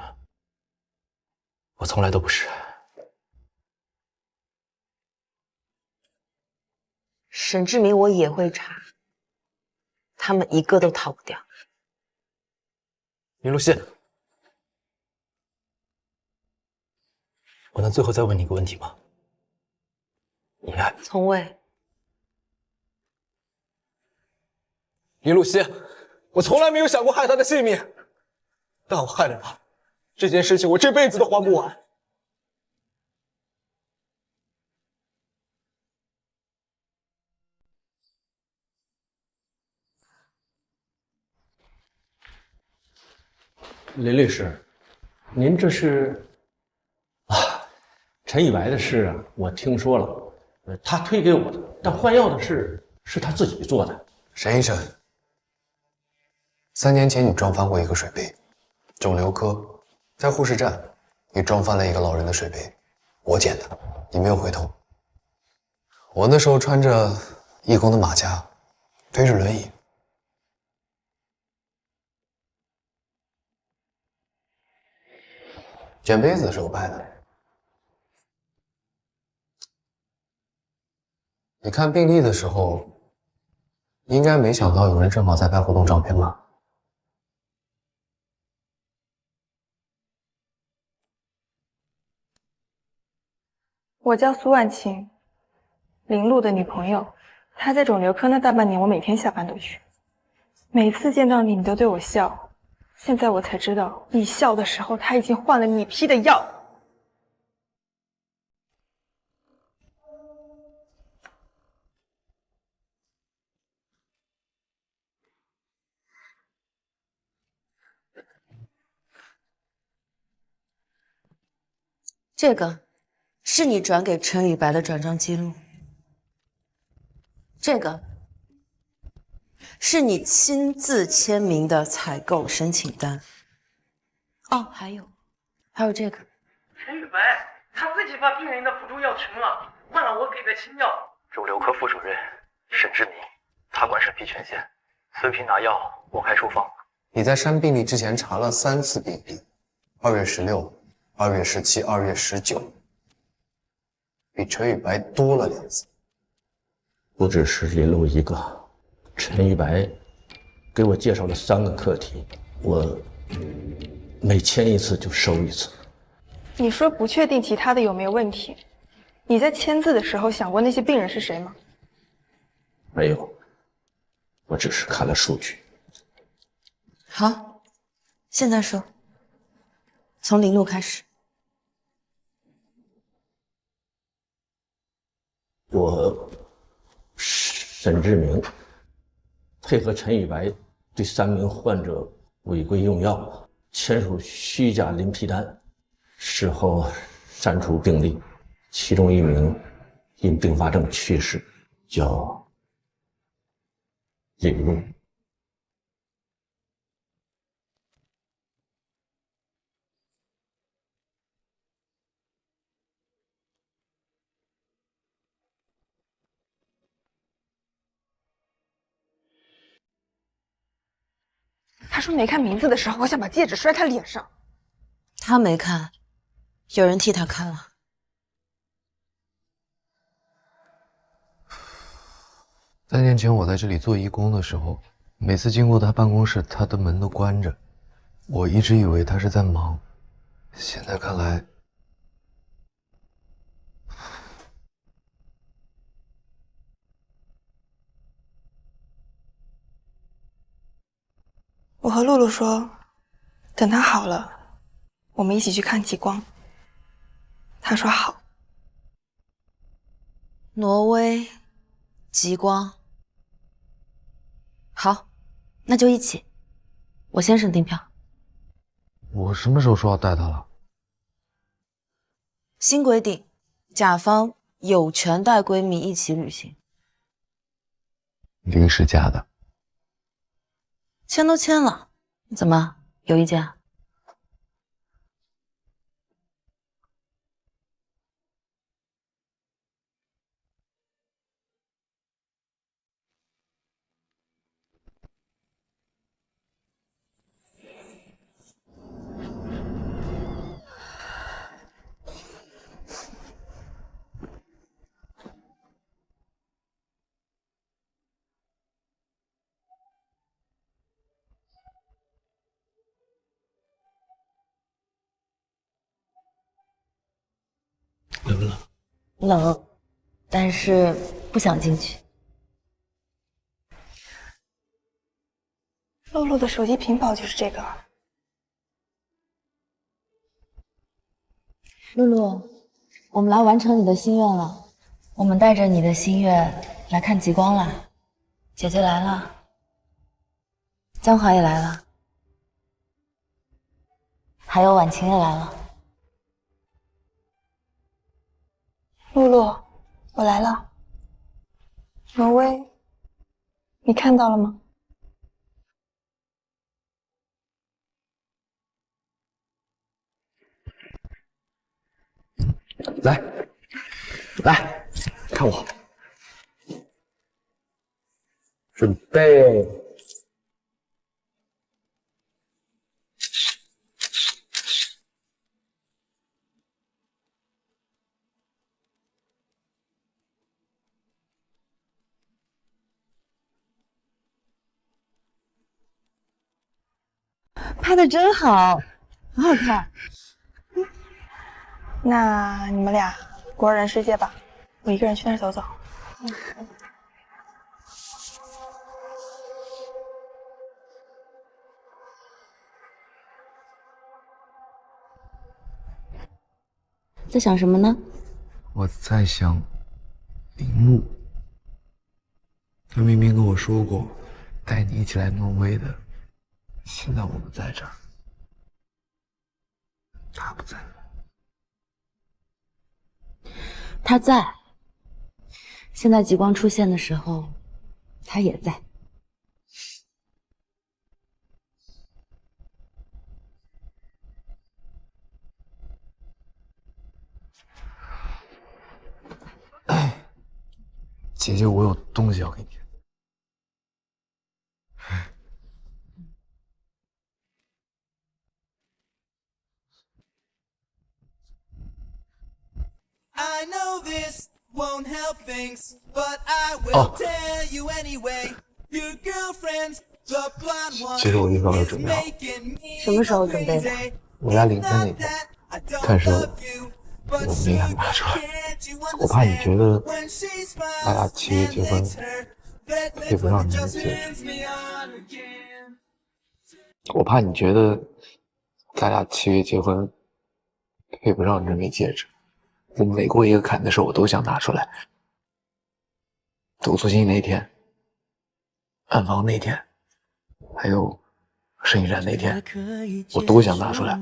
我从来都不是。沈志明我也会查，他们一个都逃不掉。林露西。我能最后再问你一个问题吗？你爱从未。林露西，我从来没有想过害她的性命，但我害了她，这件事情我这辈子都还不完。林律师，您这是陈以白的事啊，我听说了，他推给我的，但换药的事是他自己做的。沈医生，3年前你撞翻过一个水杯，肿瘤科在护士站，你撞翻了一个老人的水杯，我捡的，你没有回头。我那时候穿着义工的马甲，推着轮椅。捡杯子是我拍的。你看病历的时候，应该没想到有人正好在拍活动照片吧？我叫苏婉晴，林璐的女朋友。她在肿瘤科那大半年，我每天下班都去。每次见到你，你都对我笑。现在我才知道，你笑的时候，她已经换了你批的药。这个是你转给陈宇白的转账记录，这个是你亲自签名的采购申请单。哦，还有这个，陈宇白他自己把病人的辅助药停了，换了我给的新药。肿瘤科副主任沈志明，他管审批权限，分批拿药，我开处方。你在删病历之前查了3次病历，2月16、2月17、2月19，比陈宇白多了2次。不只是林璐一个，陈玉白给我介绍了3个课题，我每签一次就收一次。你说不确定其他的有没有问题，你在签字的时候想过那些病人是谁吗？没有，我只是看了数据。好，现在说，从林璐开始。我沈志明配合陈宇白对3名患者违规用药，签署虚假临批单，事后删除病历，其中1名因并发症去世，叫林璐。他说没看名字的时候，我想把戒指摔他脸上。他没看，有人替他看了。3年前我在这里做义工的时候，每次经过他办公室，他的门都关着，我一直以为他是在忙，现在看来，我和露露说，等他好了，我们一起去看极光。他说好。挪威，极光，好，那就一起。我先审订票。我什么时候说要带他了？新规定，甲方有权带闺蜜一起旅行。临时加的。签都签了，怎么有意见啊？冷，但是不想进去。露露的手机屏保就是这个。露露，我们来完成你的心愿了。我们带着你的心愿来看极光了。姐姐来了，江华也来了，还有婉晴也来了。露露，我来了。挪威，你看到了吗？来，来，看我，准备。拍的真好，很好看。那你们俩国人世界吧，我一个人去那儿走走。在想什么呢？我在想铃木，他明明跟我说过带你一起来挪威的，现在我不在这儿，他不在。他在。现在极光出现的时候，他也在。姐姐，我有东西要给你。哦，其实我预早就准备好，什么时候准备的？我家领证那天，但是我没敢拿出来，我怕你觉得咱俩7月结婚配不上你的戒指，我怕你觉得咱俩7月结婚配不上你这枚戒指。我每过一个坎的时候，我都想拿出来。走错心那天，暗房那天，还有摄影展那天，我都想拿出来。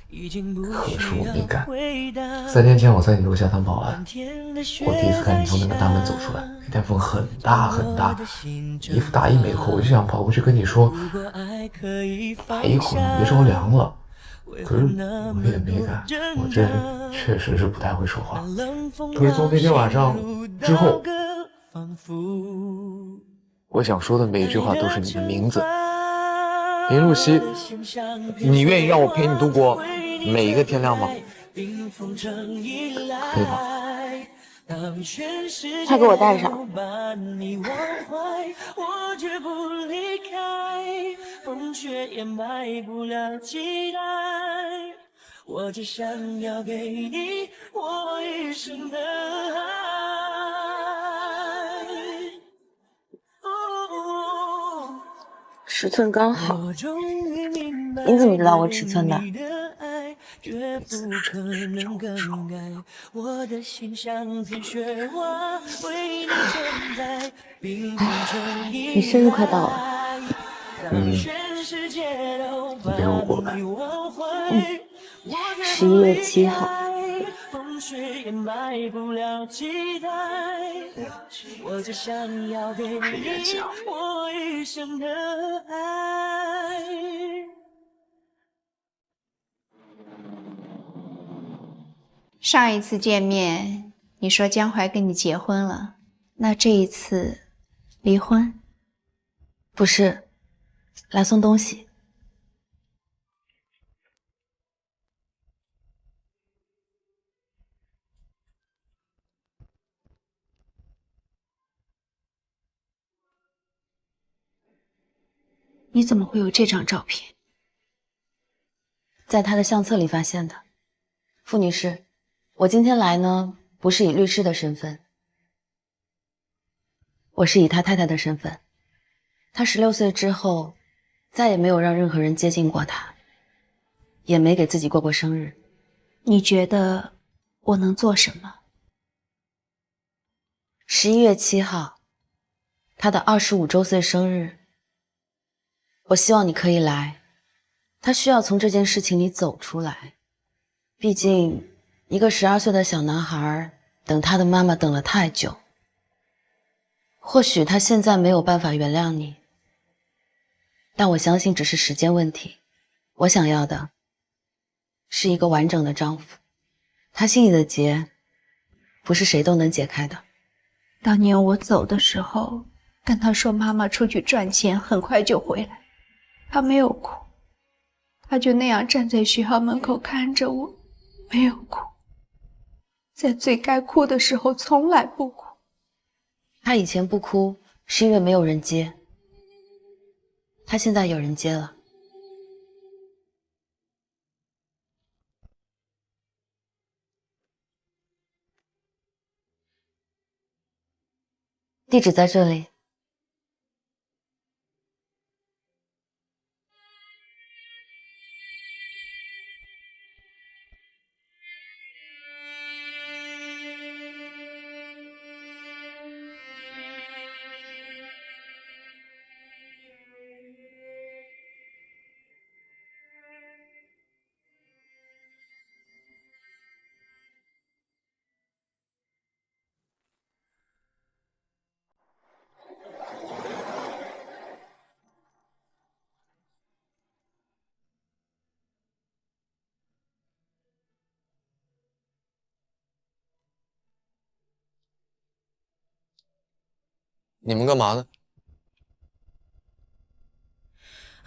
可是我没敢。3天前我在你楼下当保安，我第一次看你从那个大门走出来，那天风很大很大，衣服大衣没扣，我就想跑过去跟你说，大衣扣上别着凉了。可是我也没敢，我这人确实是不太会说话。可是从那天晚上之后，我想说的每一句话都是你的名字，林露西，你愿意让我陪你度过每一个天亮吗？可以吗？他给我带上。我只想要给你我一生的爱。尺寸刚好。你怎么知道我尺寸的？绝不可能更改，我的心像片雪花，为你存在，冰封成一你生日快到了。你陪我过呗。11月7号。风雪也埋不了期待，我只想要给你我一生的爱。上一次见面，你说江淮跟你结婚了，那这一次离婚？不是，来送东西。你怎么会有这张照片？在他的相册里发现的。傅女士，我今天来呢，不是以律师的身份，我是以他太太的身份。他16岁之后，再也没有让任何人接近过他，也没给自己过过生日。你觉得我能做什么？11月7号，他的25周岁生日，我希望你可以来。他需要从这件事情里走出来，毕竟一个12岁的小男孩等他的妈妈等了太久。或许他现在没有办法原谅你，但我相信只是时间问题。我想要的是一个完整的丈夫，他心里的结不是谁都能解开的。当年我走的时候，跟他说妈妈出去赚钱，很快就回来，他没有哭，他就那样站在学校门口看着我，没有哭，在最该哭的时候从来不哭。他以前不哭是因为没有人接，他现在有人接了。地址在这里。你们干嘛呢？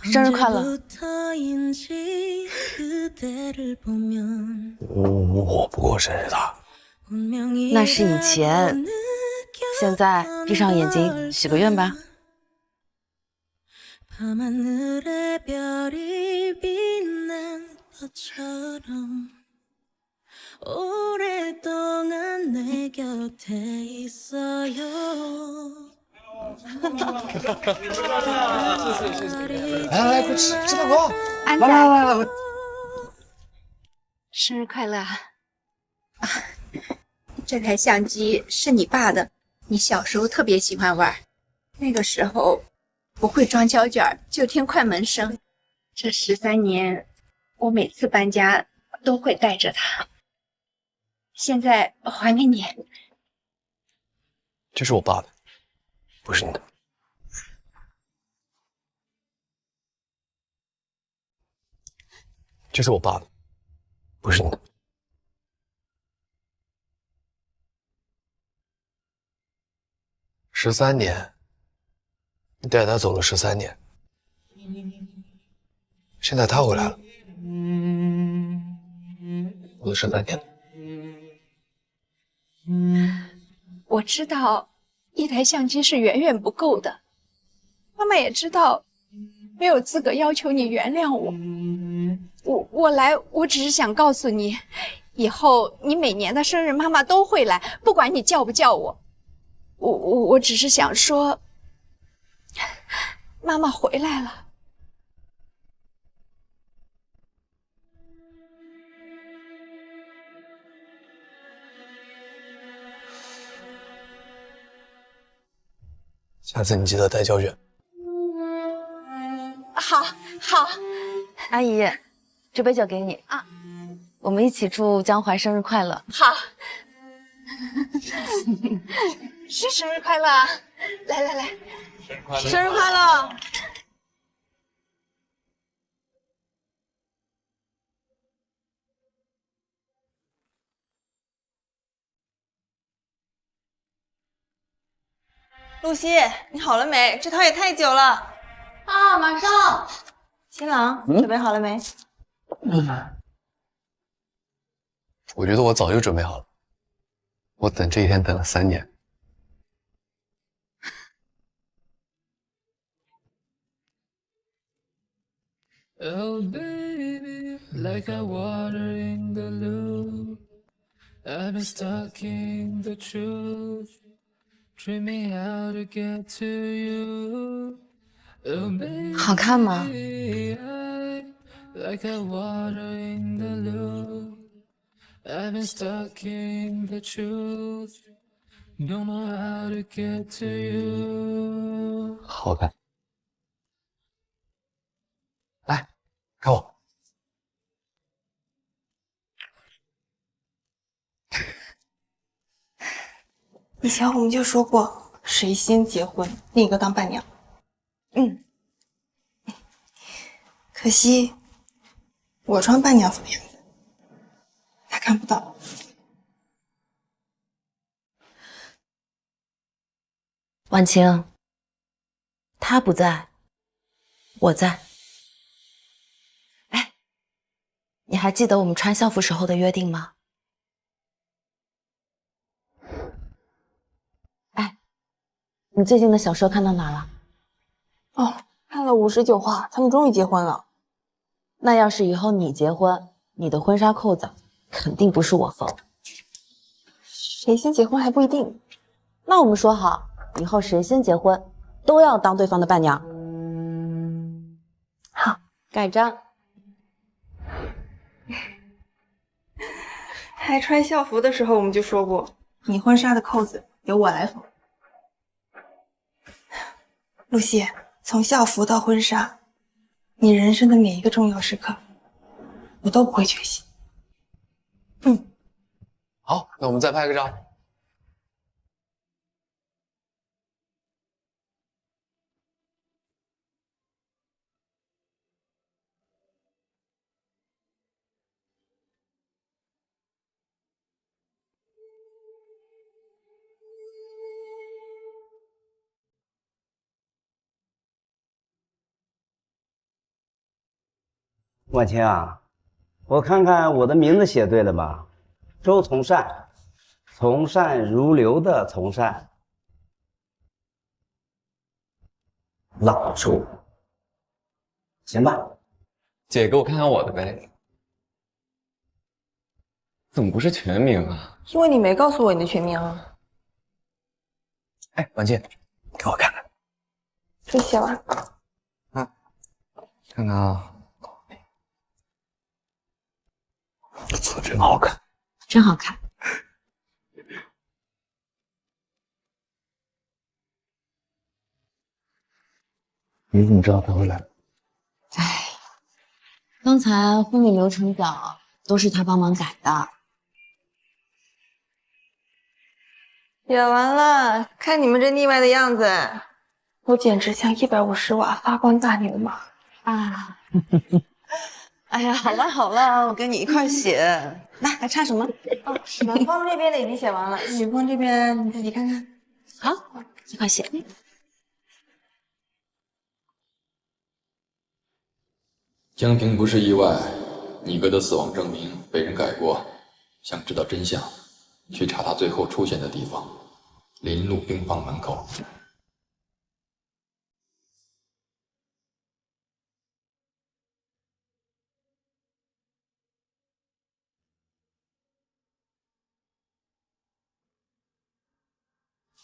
生日快乐！我不过生日的。那是以前，现在闭上眼睛许个愿吧。来，快吃大锅！安仔，来，生日快乐啊！这台相机是你爸的，你小时候特别喜欢玩，那个时候不会装胶卷，就听快门声。这13年，我每次搬家都会带着它。现在还给你。这是我爸的，不是你的。这是我爸的，不是你的。13年，你带他走了13年，现在他回来了，我的13年。我知道一台相机是远远不够的，妈妈也知道没有资格要求你原谅我。我来，我只是想告诉你，以后你每年的生日妈妈都会来，不管你叫不叫我。我只是想说，妈妈回来了。下次你记得带胶卷。好，好。阿姨，这杯酒给你啊，我们一起祝江淮生日快乐。好。是生日快乐！来来来，生日快乐！露西，你好了没？这套也太久了。啊，马上。新郎，准备好了没？我觉得我早就准备好了，我等这一天等了3年。Oh baby, like a water in the loop, I've been stuck in the truth. Treat me how to get to you. Oh, baby, 好看吗？ like a water in the loop. I've been stuck in the truth. Don't know how to get to you. 好看。来，看我。以前我们就说过，谁先结婚，另一个当伴娘。可惜我穿伴娘服的样子，他看不到。婉晴，他不在，我在。哎，你还记得我们穿校服时候的约定吗？哎，你最近的小说看到哪了？哦，看了59话，他们终于结婚了。那要是以后你结婚，你的婚纱扣子肯定不是我缝。谁先结婚还不一定。那我们说好，以后谁先结婚，都要当对方的伴娘。好，盖章。还穿校服的时候，我们就说过，你婚纱的扣子由我来缝。露西，从校服到婚纱，你人生的每一个重要时刻，我都不会缺席。好，那我们再拍个照。婉晴啊，我看看我的名字写对了吧？周从善，从善如流的从善，老周，行吧？姐，给我看看我的呗。怎么不是全名啊？因为你没告诉我你的全名啊。哎，婉晴，给我看看。这写完。看看啊。这字真好看，真好看。你怎么知道他会来？哎，刚才婚礼流程表都是他帮忙改的。写完了，看你们这腻歪的样子，我简直像150瓦发光大牛马啊！哎呀，好了好了，我跟你一块写。那还差什么？男方这边的已经写完了，女方这边你自己看看。好，一块写。江平不是意外，你哥的死亡证明被人改过。想知道真相，去查他最后出现的地方——林路病房门口。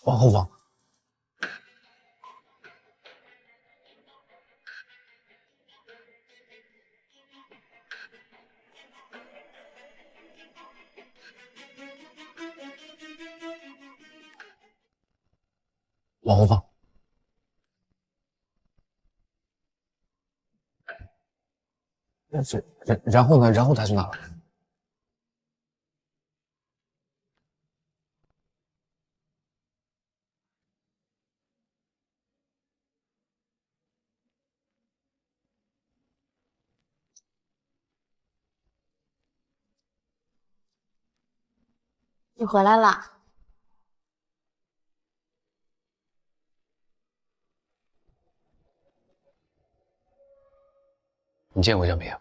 往后放。往后放。然后呢？然后他去哪了？你回来啦？你见过江平？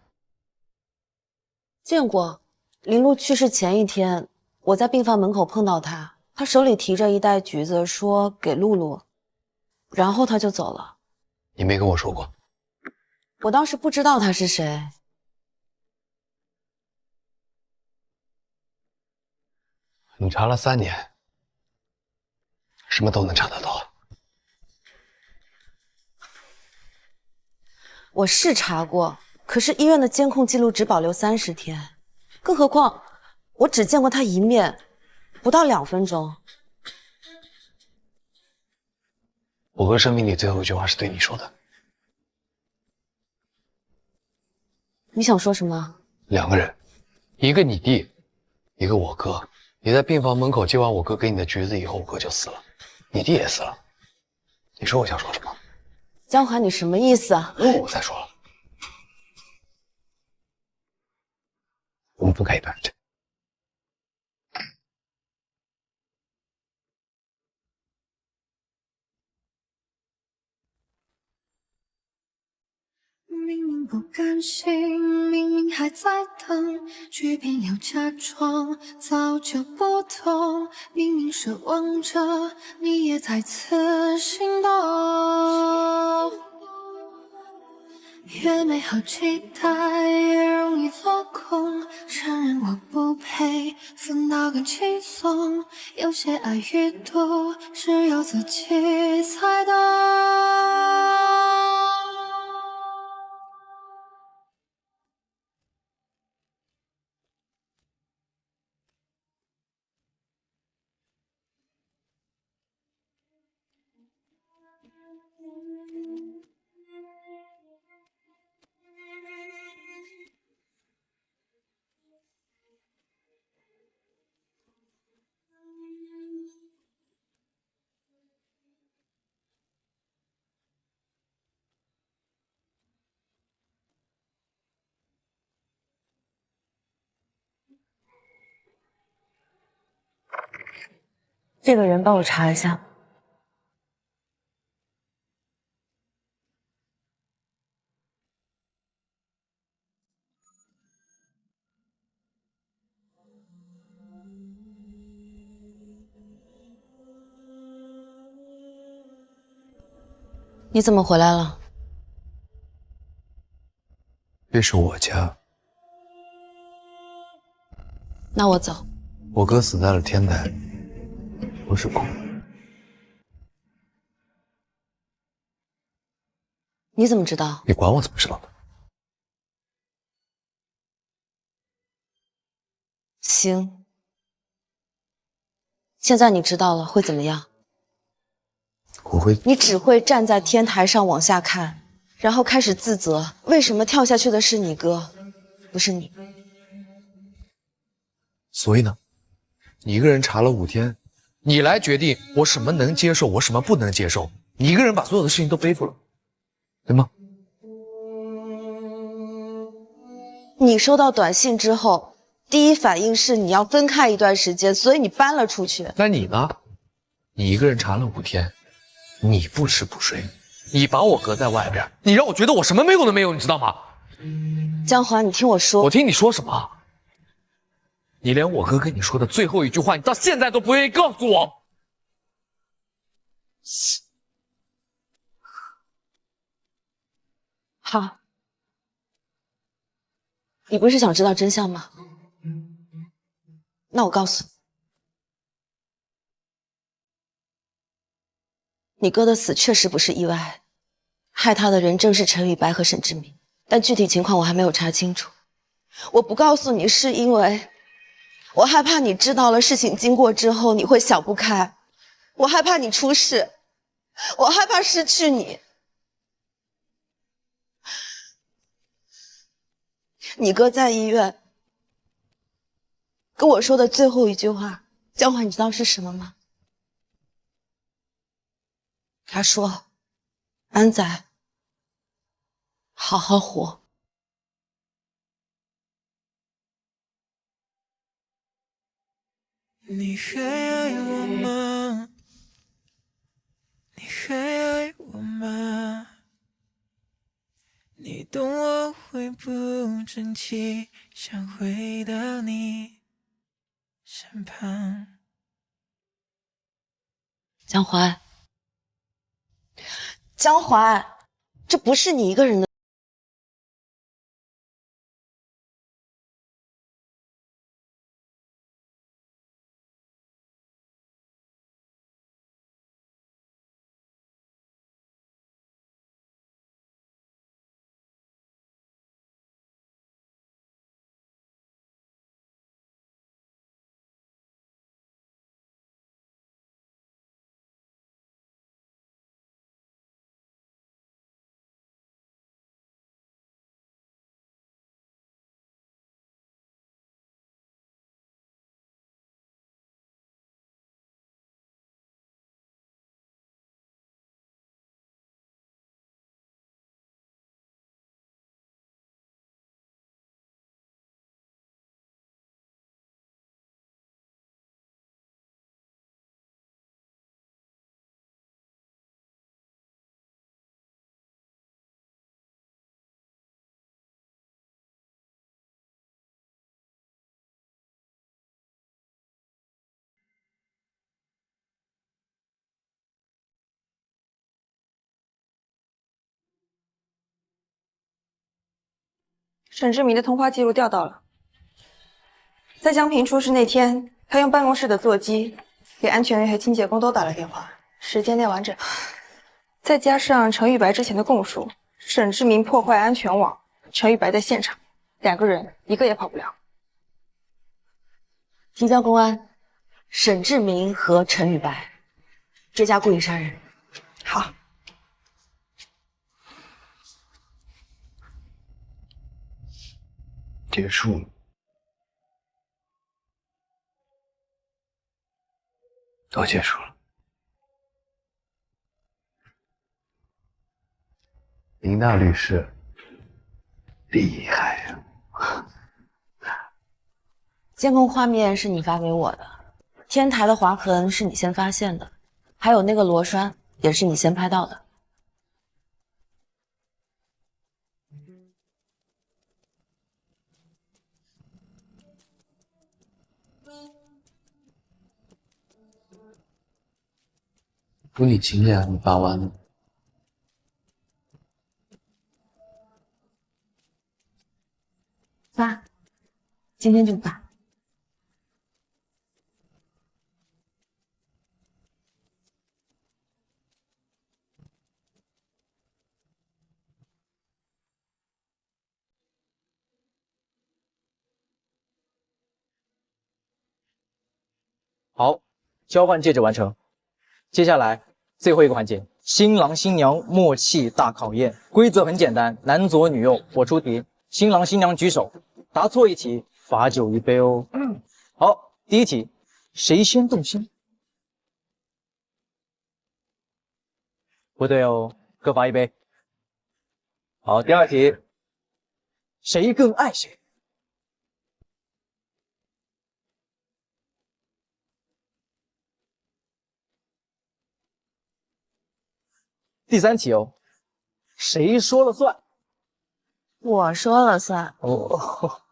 见过。林路去世前一天，我在病房门口碰到他，他手里提着一袋橘子，说给露露，然后他就走了。你没跟我说过。我当时不知道他是谁。你查了3年，什么都能查得到。我是查过，可是医院的监控记录只保留30天，更何况我只见过他一面，不到2分钟。我哥生命里最后一句话是对你说的。你想说什么？2个人，一个你弟，一个我哥。你在病房门口接完我哥给你的橘子以后，我哥就死了，你弟也死了。你说我想说什么？江华，你什么意思啊？我再说了，我们分开一段时间。明明不甘心，明明还在等，却偏要假装早就不懂。明明奢望着，你也再次心动。越美好期待，越容易落空。承认我不配，分到更轻松。有些爱与毒，只有自己才懂。这个人帮我查一下。你怎么回来了？这是我家。那我走。我哥死在了天台，不是鬼。你怎么知道？你管我怎么知道的？行，现在你知道了会怎么样？我会。你只会站在天台上往下看，然后开始自责，为什么跳下去的是你哥，不是你？所以呢，你一个人查了5天，你来决定我什么能接受，我什么不能接受。你一个人把所有的事情都背负了，对吗？你收到短信之后，第一反应是你要分开一段时间，所以你搬了出去。那你呢？你一个人查了5天，你不吃不睡，你把我隔在外边，你让我觉得我什么没有都没有，你知道吗？江华，你听我说。我听你说什么？你连我哥跟你说的最后一句话，你到现在都不愿意告诉我。好，你不是想知道真相吗？那我告诉你，你哥的死确实不是意外，害他的人正是陈宇白和沈志明，但具体情况我还没有查清楚。我不告诉你是因为我害怕你知道了事情经过之后你会想不开，我害怕你出事，我害怕失去你。你哥在医院跟我说的最后一句话，江华，你知道是什么吗？他说：“安仔，好好活。”你还爱我吗？你还爱我吗？你懂我会不争气，想回到你身旁。江华，江华，这不是你一个人的。沈志明的通话记录调到了，在江平出事那天，他用办公室的座机给安全员和清洁工都打了电话，时间内完整。再加上陈玉白之前的供述，沈志明破坏安全网，陈玉白在现场，两个人一个也跑不了。提交公安，沈志明和陈宇白追加故意杀人。好。结束了，都结束了。林大律师厉害呀！监控画面是你发给我的，天台的划痕是你先发现的，还有那个螺栓也是你先拍到的。婚礼请柬你发完了？发，今天就发。好，交换戒指完成。接下来最后一个环节，新郎新娘默契大考验。规则很简单，男左女右，我出题，新郎新娘举手，答错一题罚酒一杯哦。好，第一题，谁先动心？不对哦，各罚一杯。好，第二题，谁更爱谁？第三题哦，谁说了算？我说了算。哦，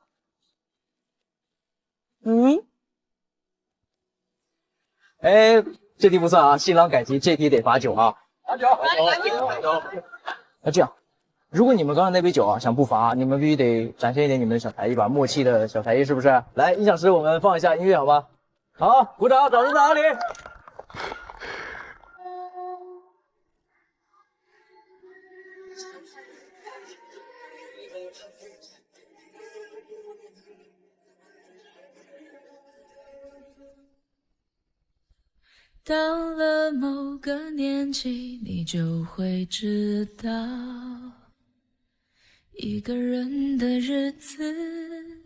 哎，这题不算啊，新郎改题，这题得罚酒啊。罚酒，那这样，如果你们刚刚那杯酒啊想不罚，你们必须得展现一点你们的小才艺吧，默契的小才艺是不是？来，音响师，我们放一下音乐好吧？好，鼓掌，掌声在哪里？到了某个年纪，你就会知道，一个人的日子